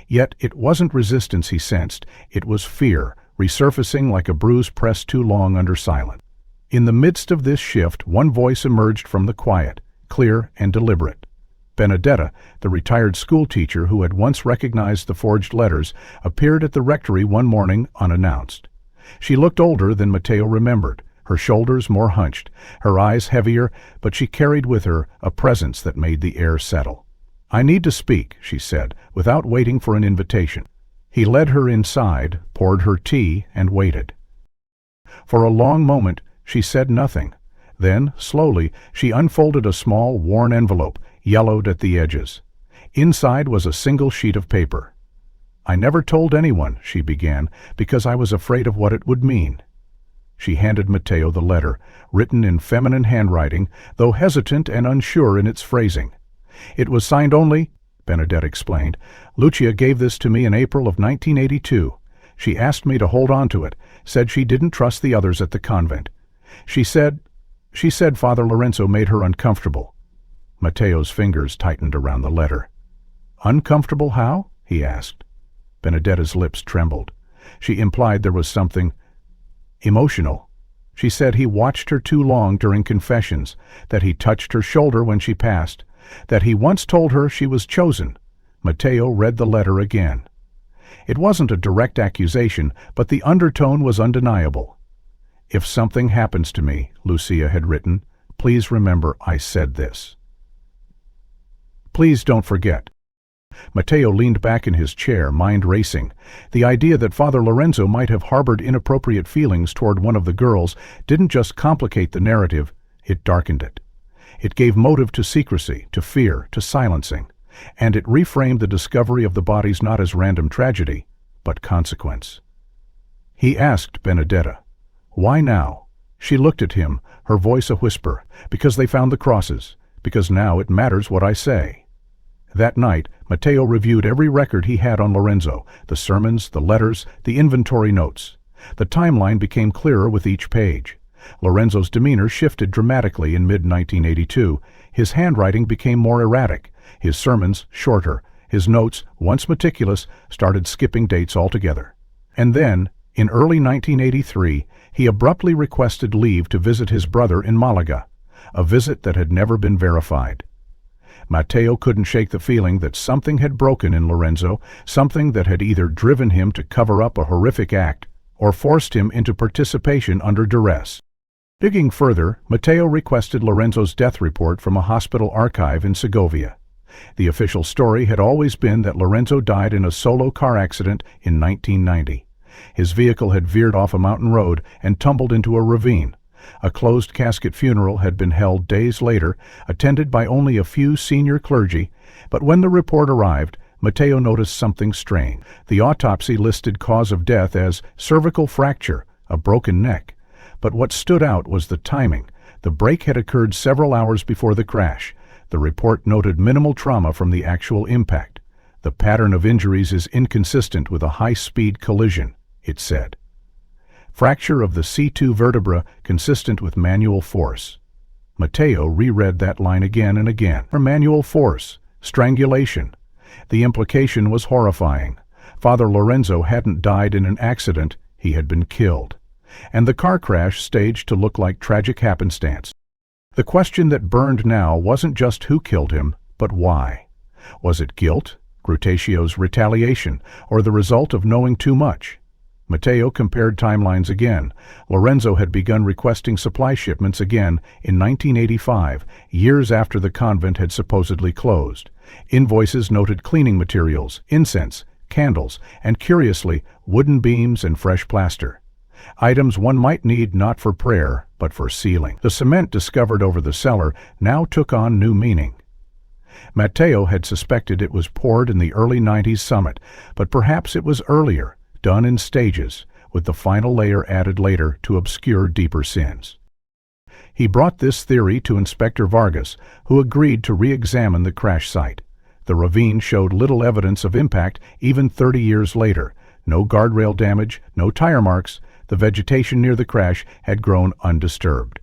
Yet it wasn't resistance he sensed, it was fear, resurfacing like a bruise pressed too long under silence. In the midst of this shift, one voice emerged from the quiet, clear and deliberate. Benedetta, the retired schoolteacher who had once recognized the forged letters, appeared at the rectory one morning unannounced. She looked older than Matteo remembered, her shoulders more hunched, her eyes heavier, but she carried with her a presence that made the air settle. "I need to speak," she said, without waiting for an invitation. He led her inside, poured her tea, and waited. For a long moment she said nothing. Then, slowly, she unfolded a small, worn envelope, yellowed at the edges. Inside was a single sheet of paper. "I never told anyone," she began, "because I was afraid of what it would mean." She handed Matteo the letter, written in feminine handwriting, though hesitant and unsure in its phrasing. "It was signed only," Benedetta explained. "Lucia gave this to me in April of 1982. She asked me to hold on to it, said she didn't trust the others at the convent. She said Father Lorenzo made her uncomfortable." Matteo's fingers tightened around the letter. "Uncomfortable how?" he asked. Benedetta's lips trembled. She implied there was something emotional. She said he watched her too long during confessions, that he touched her shoulder when she passed, that he once told her she was chosen. Matteo read the letter again. It wasn't a direct accusation, but the undertone was undeniable. "If something happens to me," Lucia had written, "please remember I said this. Please don't forget." Matteo leaned back in his chair, mind racing. The idea that Father Lorenzo might have harbored inappropriate feelings toward one of the girls didn't just complicate the narrative, it darkened it. It gave motive to secrecy, to fear, to silencing, and it reframed the discovery of the bodies not as random tragedy, but consequence. He asked Benedetta, "Why now?" She looked at him, her voice a whisper, "Because they found the crosses, because now it matters what I say." That night, Matteo reviewed every record he had on Lorenzo, the sermons, the letters, the inventory notes. The timeline became clearer with each page. Lorenzo's demeanor shifted dramatically in mid-1982. His handwriting became more erratic, his sermons shorter, his notes, once meticulous, started skipping dates altogether. And then, in early 1983, he abruptly requested leave to visit his brother in Malaga, a visit that had never been verified. Matteo couldn't shake the feeling that something had broken in Lorenzo, something that had either driven him to cover up a horrific act or forced him into participation under duress. Digging further, Matteo requested Lorenzo's death report from a hospital archive in Segovia. The official story had always been that Lorenzo died in a solo car accident in 1990. His vehicle had veered off a mountain road and tumbled into a ravine. A closed-casket funeral had been held days later, attended by only a few senior clergy, but when the report arrived, Matteo noticed something strange. The autopsy listed cause of death as cervical fracture, a broken neck. But what stood out was the timing. The break had occurred several hours before the crash. The report noted minimal trauma from the actual impact. "The pattern of injuries is inconsistent with a high-speed collision," it said. "Fracture of the C2 vertebra consistent with manual force." Matteo reread that line again and again. For manual force, strangulation. The implication was horrifying. Father Lorenzo hadn't died in an accident, he had been killed. And the car crash staged to look like tragic happenstance. The question that burned now wasn't just who killed him, but why. Was it guilt, Grutatio's retaliation, or the result of knowing too much? Matteo compared timelines again. Lorenzo had begun requesting supply shipments again in 1985, years after the convent had supposedly closed. Invoices noted cleaning materials, incense, candles, and curiously, wooden beams and fresh plaster. Items one might need not for prayer, but for sealing. The cement discovered over the cellar now took on new meaning. Matteo had suspected it was poured in the early 90s summit, but perhaps it was earlier, done in stages, with the final layer added later to obscure deeper sins. He brought this theory to Inspector Vargas, who agreed to re-examine the crash site. The ravine showed little evidence of impact even 30 years later. No guardrail damage, no tire marks. The vegetation near the crash had grown undisturbed.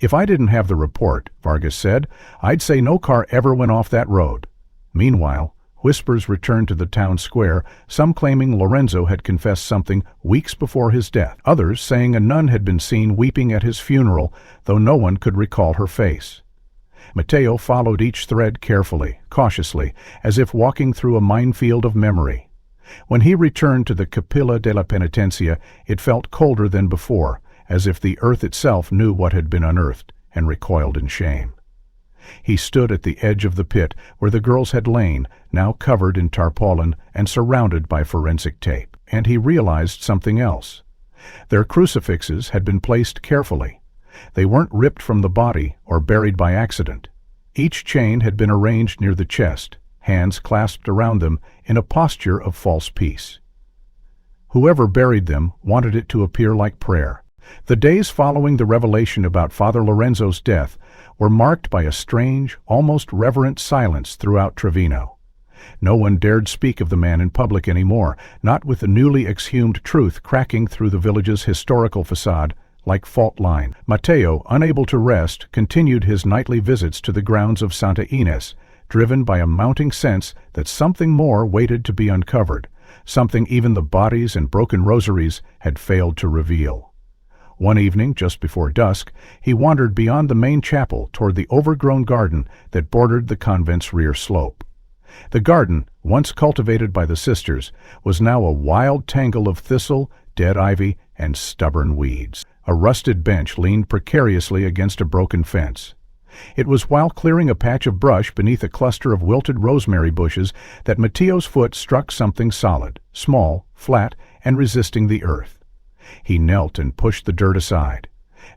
"If I didn't have the report," Vargas said, "I'd say no car ever went off that road." Meanwhile, whispers returned to the town square, some claiming Lorenzo had confessed something weeks before his death, others saying a nun had been seen weeping at his funeral, though no one could recall her face. Matteo followed each thread carefully, cautiously, as if walking through a minefield of memory. When he returned to the Capilla della Penitentia, it felt colder than before, as if the earth itself knew what had been unearthed, and recoiled in shame. He stood at the edge of the pit where the girls had lain, now covered in tarpaulin and surrounded by forensic tape, and he realized something else. Their crucifixes had been placed carefully. They weren't ripped from the body or buried by accident. Each chain had been arranged near the chest, hands clasped around them in a posture of false peace. Whoever buried them wanted it to appear like prayer. The days following the revelation about Father Lorenzo's death were marked by a strange, almost reverent silence throughout Trevino. No one dared speak of the man in public anymore, not with the newly exhumed truth cracking through the village's historical facade like fault line. Matteo, unable to rest, continued his nightly visits to the grounds of Santa Inés, driven by a mounting sense that something more waited to be uncovered, something even the bodies and broken rosaries had failed to reveal. One evening, just before dusk, he wandered beyond the main chapel toward the overgrown garden that bordered the convent's rear slope. The garden, once cultivated by the sisters, was now a wild tangle of thistle, dead ivy, and stubborn weeds. A rusted bench leaned precariously against a broken fence. It was while clearing a patch of brush beneath a cluster of wilted rosemary bushes that Matteo's foot struck something solid, small, flat, and resisting the earth. He knelt and pushed the dirt aside.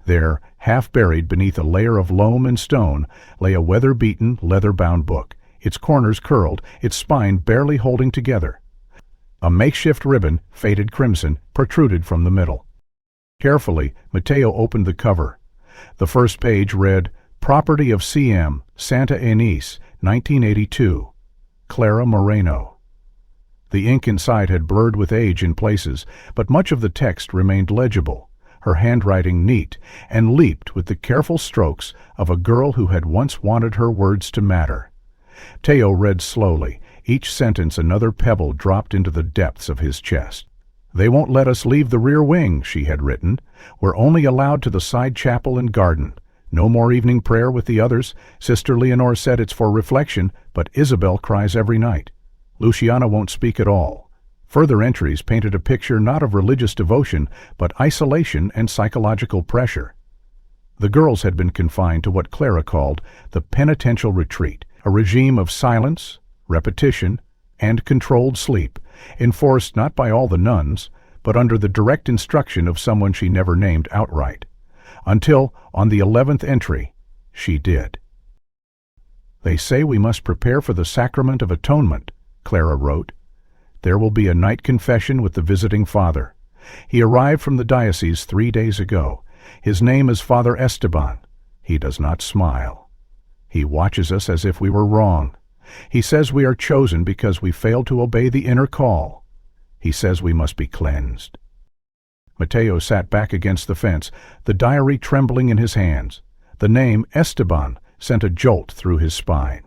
There, half buried beneath a layer of loam and stone, lay a weather-beaten, leather-bound book, its corners curled, its spine barely holding together. A makeshift ribbon, faded crimson, protruded from the middle. Carefully, Matteo opened the cover. The first page read, "Property of C.M., Santa Inés, 1982. Clara Moreno." The ink inside had blurred with age in places, but much of the text remained legible, her handwriting neat, and leaped with the careful strokes of a girl who had once wanted her words to matter. Matteo read slowly, each sentence another pebble dropped into the depths of his chest. "They won't let us leave the rear wing," she had written. "We're only allowed to the side chapel and garden. No more evening prayer with the others. Sister Leonore said it's for reflection, but Isabel cries every night. Luciana won't speak at all." Further entries painted a picture not of religious devotion, but isolation and psychological pressure. The girls had been confined to what Clara called the penitential retreat, a regime of silence, repetition, and controlled sleep, enforced not by all the nuns, but under the direct instruction of someone she never named outright. Until, on the 11th entry, she did. "They say we must prepare for the sacrament of atonement," Clara wrote. "There will be a night confession with the visiting father. He arrived from the diocese 3 days ago. His name is Father Esteban. He does not smile. He watches us as if we were wrong. He says we are chosen because we failed to obey the inner call. He says we must be cleansed." Matteo sat back against the fence, the diary trembling in his hands. The name Esteban sent a jolt through his spine.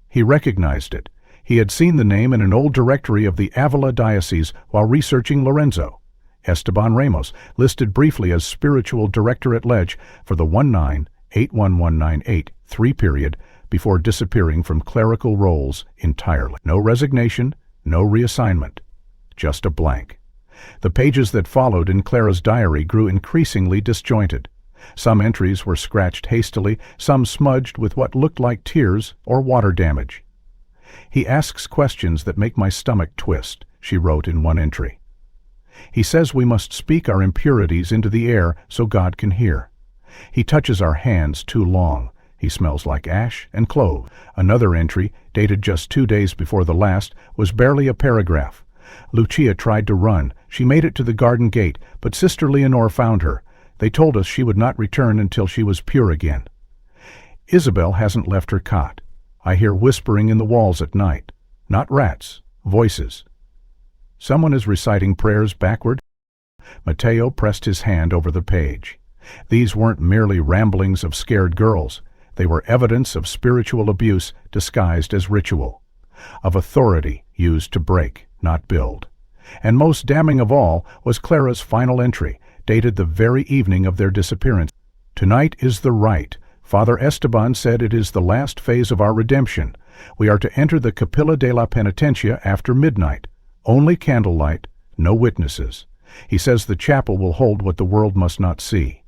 He recognized it. He had seen the name in an old directory of the Avila diocese while researching Lorenzo. Esteban Ramos, listed briefly as spiritual director at Ledge for the 19-81198-3 period before disappearing from clerical roles entirely. No resignation, no reassignment, just a blank. The pages that followed in Clara's diary grew increasingly disjointed. Some entries were scratched hastily, some smudged with what looked like tears or water damage. "He asks questions that make my stomach twist," she wrote in one entry. "He says we must speak our impurities into the air so God can hear. He touches our hands too long. He smells like ash and clove." Another entry, dated just 2 days before the last, was barely a paragraph. "Lucia tried to run. She made it to the garden gate, but Sister Leonore found her. They told us she would not return until she was pure again. Isabel hasn't left her cot. I hear whispering in the walls at night. Not rats, voices. Someone is reciting prayers backward." Matteo pressed his hand over the page. These weren't merely ramblings of scared girls. They were evidence of spiritual abuse disguised as ritual, of authority used to break, not build. And most damning of all was Clara's final entry, dated the very evening of their disappearance. "Tonight is the rite. Father Esteban said it is the last phase of our redemption. We are to enter the Capilla de la Penitencia after midnight. Only candlelight, no witnesses. He says the chapel will hold what the world must not see.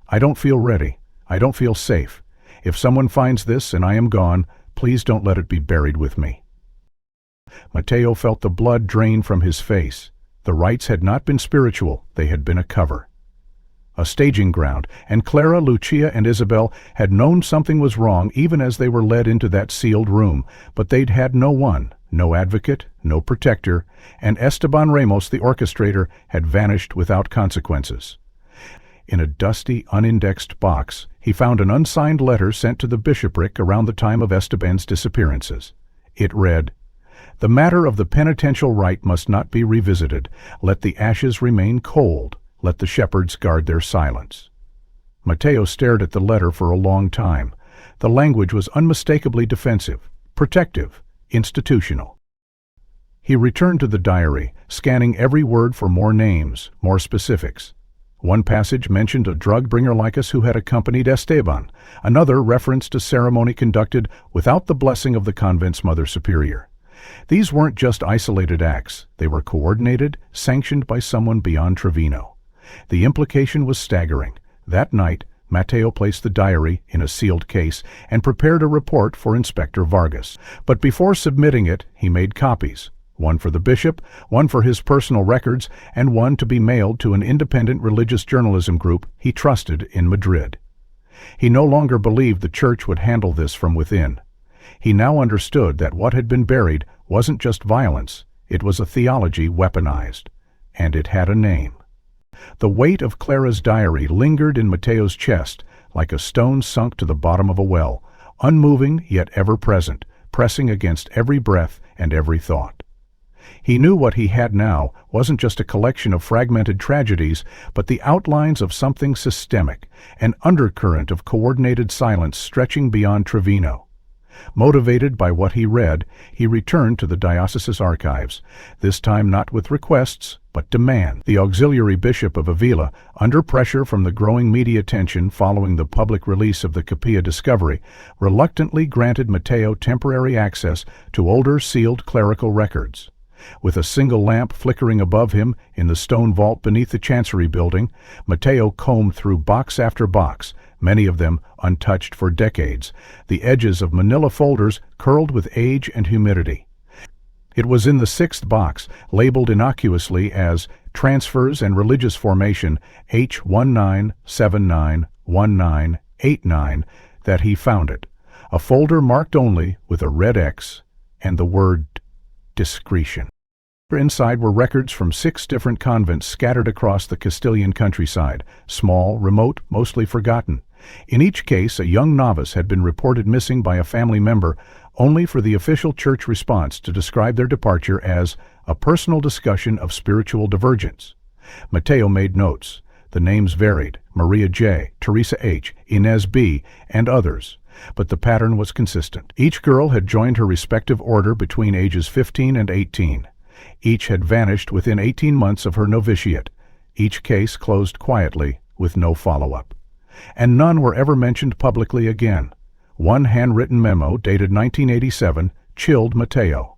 I don't feel ready. I don't feel safe. If someone finds this and I am gone, please don't let it be buried with me. Mateo felt the blood drain from his face. The rites had not been spiritual, they had been a cover. A staging ground, and Clara, Lucia, and Isabel had known something was wrong even as they were led into that sealed room, but they'd had no one, no advocate, no protector, and Esteban Ramos, the orchestrator, had vanished without consequences. In a dusty, unindexed box, he found an unsigned letter sent to the bishopric around the time of Esteban's disappearances. It read, "The matter of the penitential rite must not be revisited. Let the ashes remain cold. Let the shepherds guard their silence." Mateo stared at the letter for a long time. The language was unmistakably defensive, protective, institutional. He returned to the diary, scanning every word for more names, more specifics. One passage mentioned a drug bringer like us who had accompanied Esteban. Another referenced a ceremony conducted without the blessing of the convent's Mother Superior. These weren't just isolated acts. They were coordinated, sanctioned by someone beyond Trevino. The implication was staggering. That night, Mateo placed the diary in a sealed case and prepared a report for Inspector Vargas. But before submitting it, he made copies. One for the bishop, one for his personal records, and one to be mailed to an independent religious journalism group he trusted in Madrid. He no longer believed the church would handle this from within. He now understood that what had been buried wasn't just violence, it was a theology weaponized. And it had a name. The weight of Clara's diary lingered in Mateo's chest like a stone sunk to the bottom of a well, unmoving yet ever present, pressing against every breath and every thought. He knew what he had now wasn't just a collection of fragmented tragedies, but the outlines of something systemic, an undercurrent of coordinated silence stretching beyond Trevino. Motivated by what he read, he returned to the diocese's archives, this time not with requests, but demand. The auxiliary bishop of Avila, under pressure from the growing media attention following the public release of the Capilla discovery, reluctantly granted Mateo temporary access to older sealed clerical records. With a single lamp flickering above him in the stone vault beneath the chancery building, Mateo combed through box after box, many of them untouched for decades, the edges of manila folders curled with age and humidity. It was in the sixth box, labeled innocuously as Transfers and Religious Formation H19791989, that he found it, a folder marked only with a red X and the word discretion. Inside were records from 6 different convents scattered across the Castilian countryside, small, remote, mostly forgotten. In each case, a young novice had been reported missing by a family member, only for the official church response to describe their departure as a personal discussion of spiritual divergence. Mateo made notes. The names varied: Maria J., Teresa H., Inez B., and others. But the pattern was consistent. Each girl had joined her respective order between ages 15 and 18. Each had vanished within 18 months of her novitiate. Each case closed quietly, with no follow-up. And none were ever mentioned publicly again. One handwritten memo, dated 1987, chilled Mateo.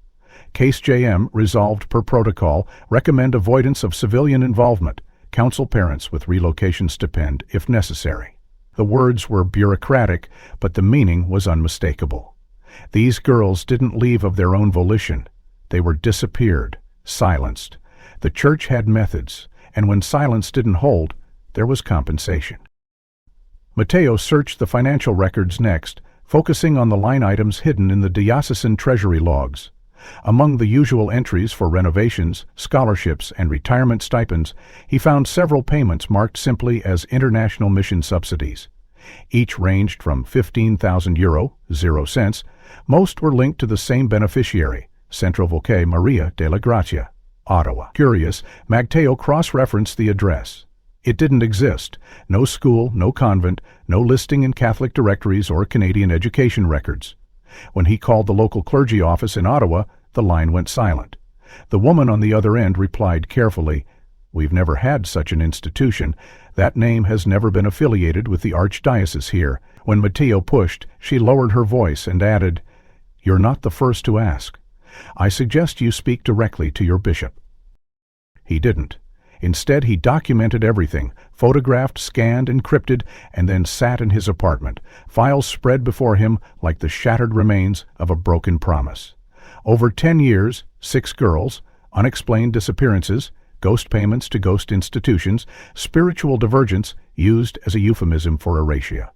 Case JM, resolved per protocol, recommend avoidance of civilian involvement. Counsel parents with relocation stipend, if necessary. The words were bureaucratic, but the meaning was unmistakable. These girls didn't leave of their own volition. They were disappeared, silenced. The church had methods, and when silence didn't hold, there was compensation. Mateo searched the financial records next, focusing on the line items hidden in the diocesan treasury logs. Among the usual entries for renovations, scholarships, and retirement stipends, he found several payments marked simply as international mission subsidies. Each ranged from €15,000, 0 cents. Most were linked to the same beneficiary, Centro Voce Maria de la Gracia, Ottawa. Curious, Mateo cross-referenced the address. It didn't exist. No school, no convent, no listing in Catholic directories or Canadian education records. When he called the local clergy office in Ottawa, the line went silent. The woman on the other end replied carefully, "We've never had such an institution. That name has never been affiliated with the archdiocese here. When Matteo pushed, she lowered her voice and added, "You're not the first to ask. I suggest you speak directly to your bishop." He didn't. Instead, he documented everything, photographed, scanned, encrypted, and then sat in his apartment, files spread before him like the shattered remains of a broken promise. Over 10 years, 6 girls, unexplained disappearances, ghost payments to ghost institutions, spiritual divergence used as a euphemism for erasure.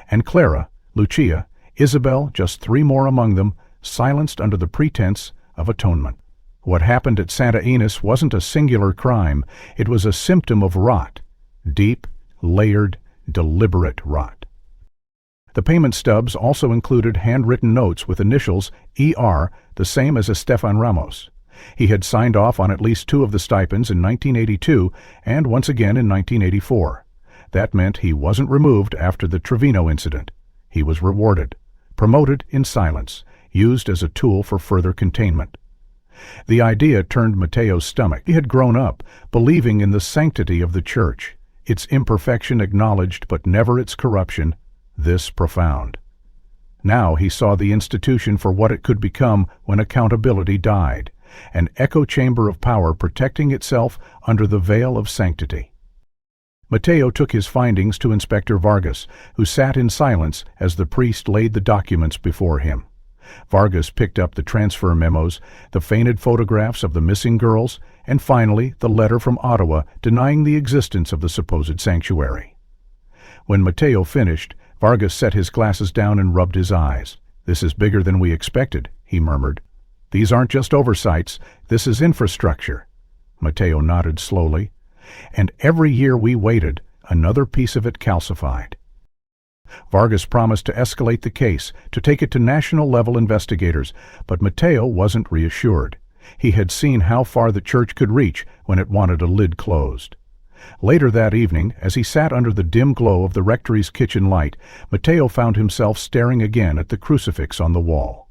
And Clara, Lucia, Isabel, just 3 more among them, silenced under the pretense of atonement. What happened at Santa Inés wasn't a singular crime, it was a symptom of rot. Deep, layered, deliberate rot. The payment stubs also included handwritten notes with initials ER, the same as Estefan Ramos. He had signed off on at least 2 of the stipends in 1982 and once again in 1984. That meant he wasn't removed after the Trevino incident. He was rewarded, promoted in silence, used as a tool for further containment. The idea turned Matteo's stomach. He had grown up, believing in the sanctity of the Church, its imperfection acknowledged but never its corruption, this profound. Now he saw the institution for what it could become when accountability died, an echo chamber of power protecting itself under the veil of sanctity. Matteo took his findings to Inspector Vargas, who sat in silence as the priest laid the documents before him. Vargas picked up the transfer memos, the feigned photographs of the missing girls, and finally the letter from Ottawa denying the existence of the supposed sanctuary. When Matteo finished, Vargas set his glasses down and rubbed his eyes. "This is bigger than we expected," he murmured. "These aren't just oversights, this is infrastructure." Matteo nodded slowly. "And every year we waited, another piece of it calcified." Vargas promised to escalate the case, to take it to national-level investigators, but Matteo wasn't reassured. He had seen how far the Church could reach when it wanted a lid closed. Later that evening, as he sat under the dim glow of the rectory's kitchen light, Matteo found himself staring again at the crucifix on the wall.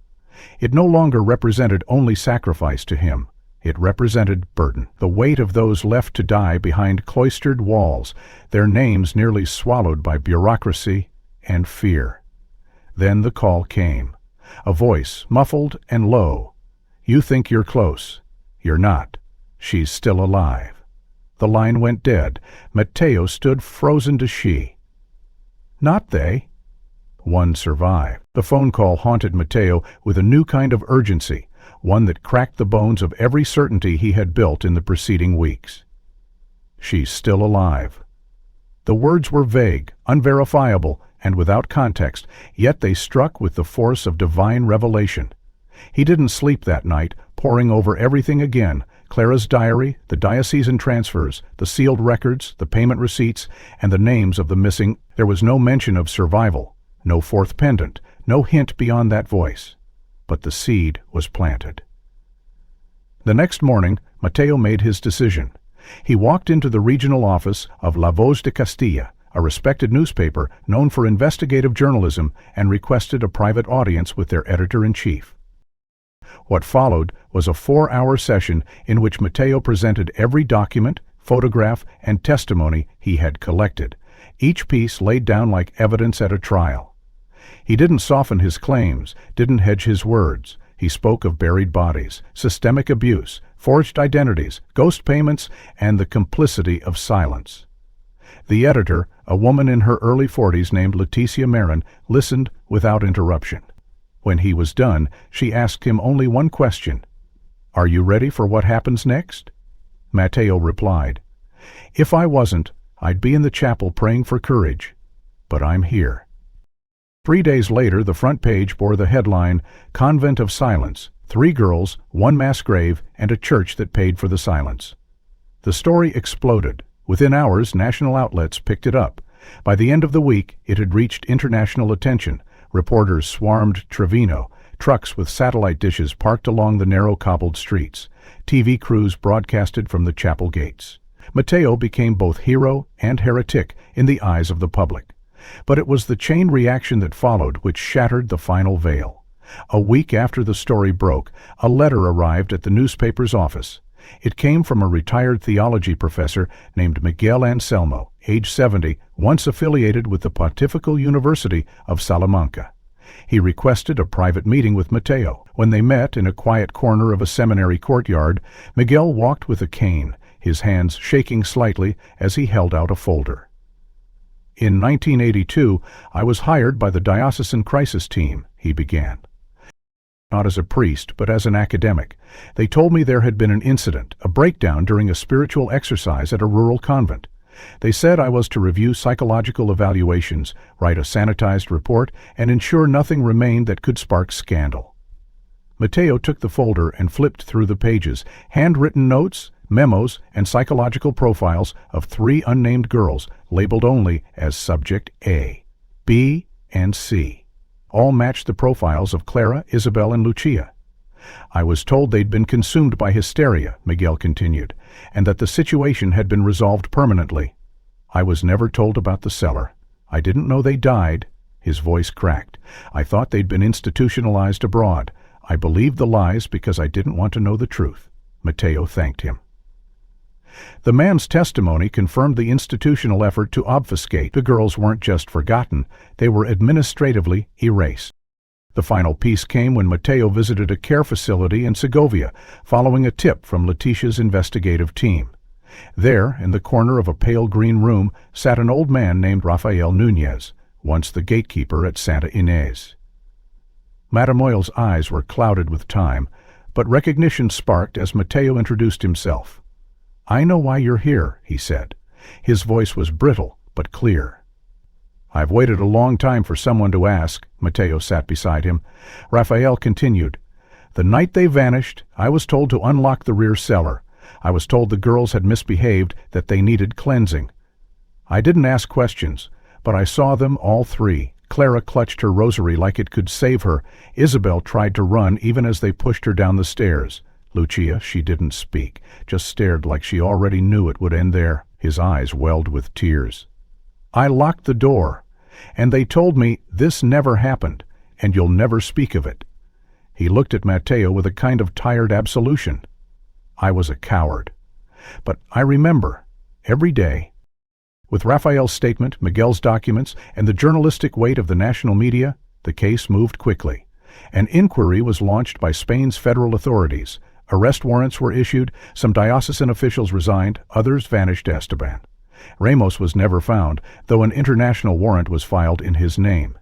It no longer represented only sacrifice to him. It represented burden, the weight of those left to die behind cloistered walls, their names nearly swallowed by bureaucracy and fear. Then the call came. A voice, muffled and low. "You think you're close. You're not. She's still alive." The line went dead. Matteo stood frozen to she. "Not they." One survived. The phone call haunted Matteo with a new kind of urgency, one that cracked the bones of every certainty he had built in the preceding weeks. "She's still alive." The words were vague, unverifiable, and without context, yet they struck with the force of divine revelation. He didn't sleep that night, poring over everything again, Clara's diary, the diocesan transfers, the sealed records, the payment receipts, and the names of the missing. There was no mention of survival, no fourth pendant, no hint beyond that voice. But the seed was planted. The next morning, Matteo made his decision. He walked into the regional office of La Voz de Castilla, a respected newspaper known for investigative journalism, and requested a private audience with their editor-in-chief. What followed was a 4-hour session in which Matteo presented every document, photograph, and testimony he had collected, each piece laid down like evidence at a trial. He didn't soften his claims, didn't hedge his words. He spoke of buried bodies, systemic abuse, forged identities, ghost payments, and the complicity of silence. The editor, a woman in her early 40s named Leticia Marin, listened without interruption. When he was done, she asked him only one question. "Are you ready for what happens next?" Matteo replied, "If I wasn't, I'd be in the chapel praying for courage. But I'm here." 3 days later, the front page bore the headline, "Convent of Silence, 3 girls, 1 mass grave, and a church that paid for the silence." The story exploded. Within hours, national outlets picked it up. By the end of the week, it had reached international attention. Reporters swarmed Trevino, trucks with satellite dishes parked along the narrow cobbled streets. TV crews broadcasted from the chapel gates. Matteo became both hero and heretic in the eyes of the public. But it was the chain reaction that followed which shattered the final veil. A week after the story broke, a letter arrived at the newspaper's office. It came from a retired theology professor named Miguel Anselmo, age 70, once affiliated with the Pontifical University of Salamanca. He requested a private meeting with Mateo. When they met in a quiet corner of a seminary courtyard, Miguel walked with a cane, his hands shaking slightly as he held out a folder. "In 1982, I was hired by the Diocesan Crisis Team," he began. "Not as a priest, but as an academic. They told me there had been an incident, a breakdown during a spiritual exercise at a rural convent. They said I was to review psychological evaluations, write a sanitized report, and ensure nothing remained that could spark scandal." Mateo took the folder and flipped through the pages, handwritten notes, memos, and psychological profiles of 3 unnamed girls, labeled only as Subject A, B, and C. All matched the profiles of Clara, Isabel, and Lucia. "I was told they'd been consumed by hysteria," Miguel continued, "and that the situation had been resolved permanently. I was never told about the cellar. I didn't know they died." His voice cracked. "I thought they'd been institutionalized abroad. I believed the lies because I didn't want to know the truth." Mateo thanked him. The man's testimony confirmed the institutional effort to obfuscate. The girls weren't just forgotten, they were administratively erased. The final piece came when Mateo visited a care facility in Segovia, following a tip from Leticia's investigative team. There, in the corner of a pale green room, sat an old man named Rafael Núñez, once the gatekeeper at Santa Inés. Matamoyle's eyes were clouded with time, but recognition sparked as Mateo introduced himself. "I know why you're here," he said. His voice was brittle, but clear. "I've waited a long time for someone to ask." Mateo sat beside him. Rafael continued, "The night they vanished, I was told to unlock the rear cellar. I was told the girls had misbehaved, that they needed cleansing. I didn't ask questions, but I saw them, all 3. Clara clutched her rosary like it could save her. Isabel tried to run even as they pushed her down the stairs. Lucia, she didn't speak, just stared like she already knew it would end there." His eyes welled with tears. "I locked the door, and they told me this never happened, and you'll never speak of it." He looked at Mateo with a kind of tired absolution. "I was a coward. But I remember, every day." With Rafael's statement, Miguel's documents, and the journalistic weight of the national media, the case moved quickly. An inquiry was launched by Spain's federal authorities. Arrest warrants were issued, some diocesan officials resigned, others vanished Esteban. Ramos was never found, though an international warrant was filed in his name.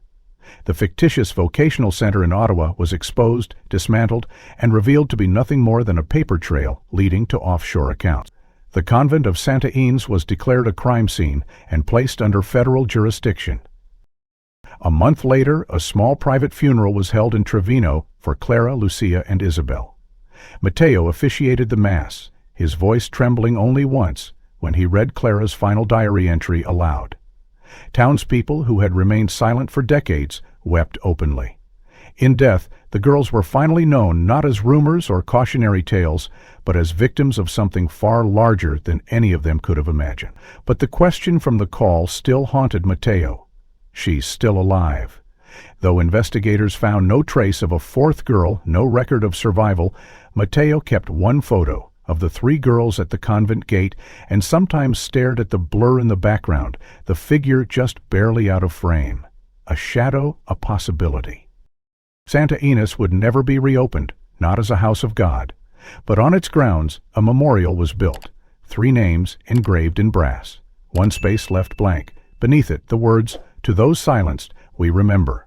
The fictitious vocational center in Ottawa was exposed, dismantled, and revealed to be nothing more than a paper trail leading to offshore accounts. The convent of Santa Inés was declared a crime scene and placed under federal jurisdiction. A month later, a small private funeral was held in Trevino for Clara, Lucia, and Isabel. Mateo officiated the Mass, his voice trembling only once when he read Clara's final diary entry aloud. Townspeople who had remained silent for decades wept openly. In death, the girls were finally known not as rumors or cautionary tales, but as victims of something far larger than any of them could have imagined. But the question from the call still haunted Mateo. She's still alive. Though investigators found no trace of a 4th girl, no record of survival, Mateo kept one photo of the 3 girls at the convent gate and sometimes stared at the blur in the background, the figure just barely out of frame. A shadow, a possibility. Santa Inés would never be reopened, not as a house of God. But on its grounds, a memorial was built, 3 names engraved in brass, 1 space left blank. Beneath it, the words, "To those silenced, we remember."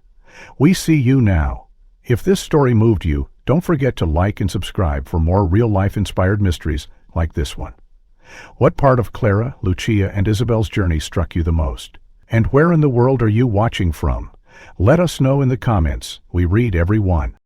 We see you now. If this story moved you, don't forget to like and subscribe for more real-life inspired mysteries like this one. What part of Clara, Lucia, and Isabel's journey struck you the most? And where in the world are you watching from? Let us know in the comments. We read every one.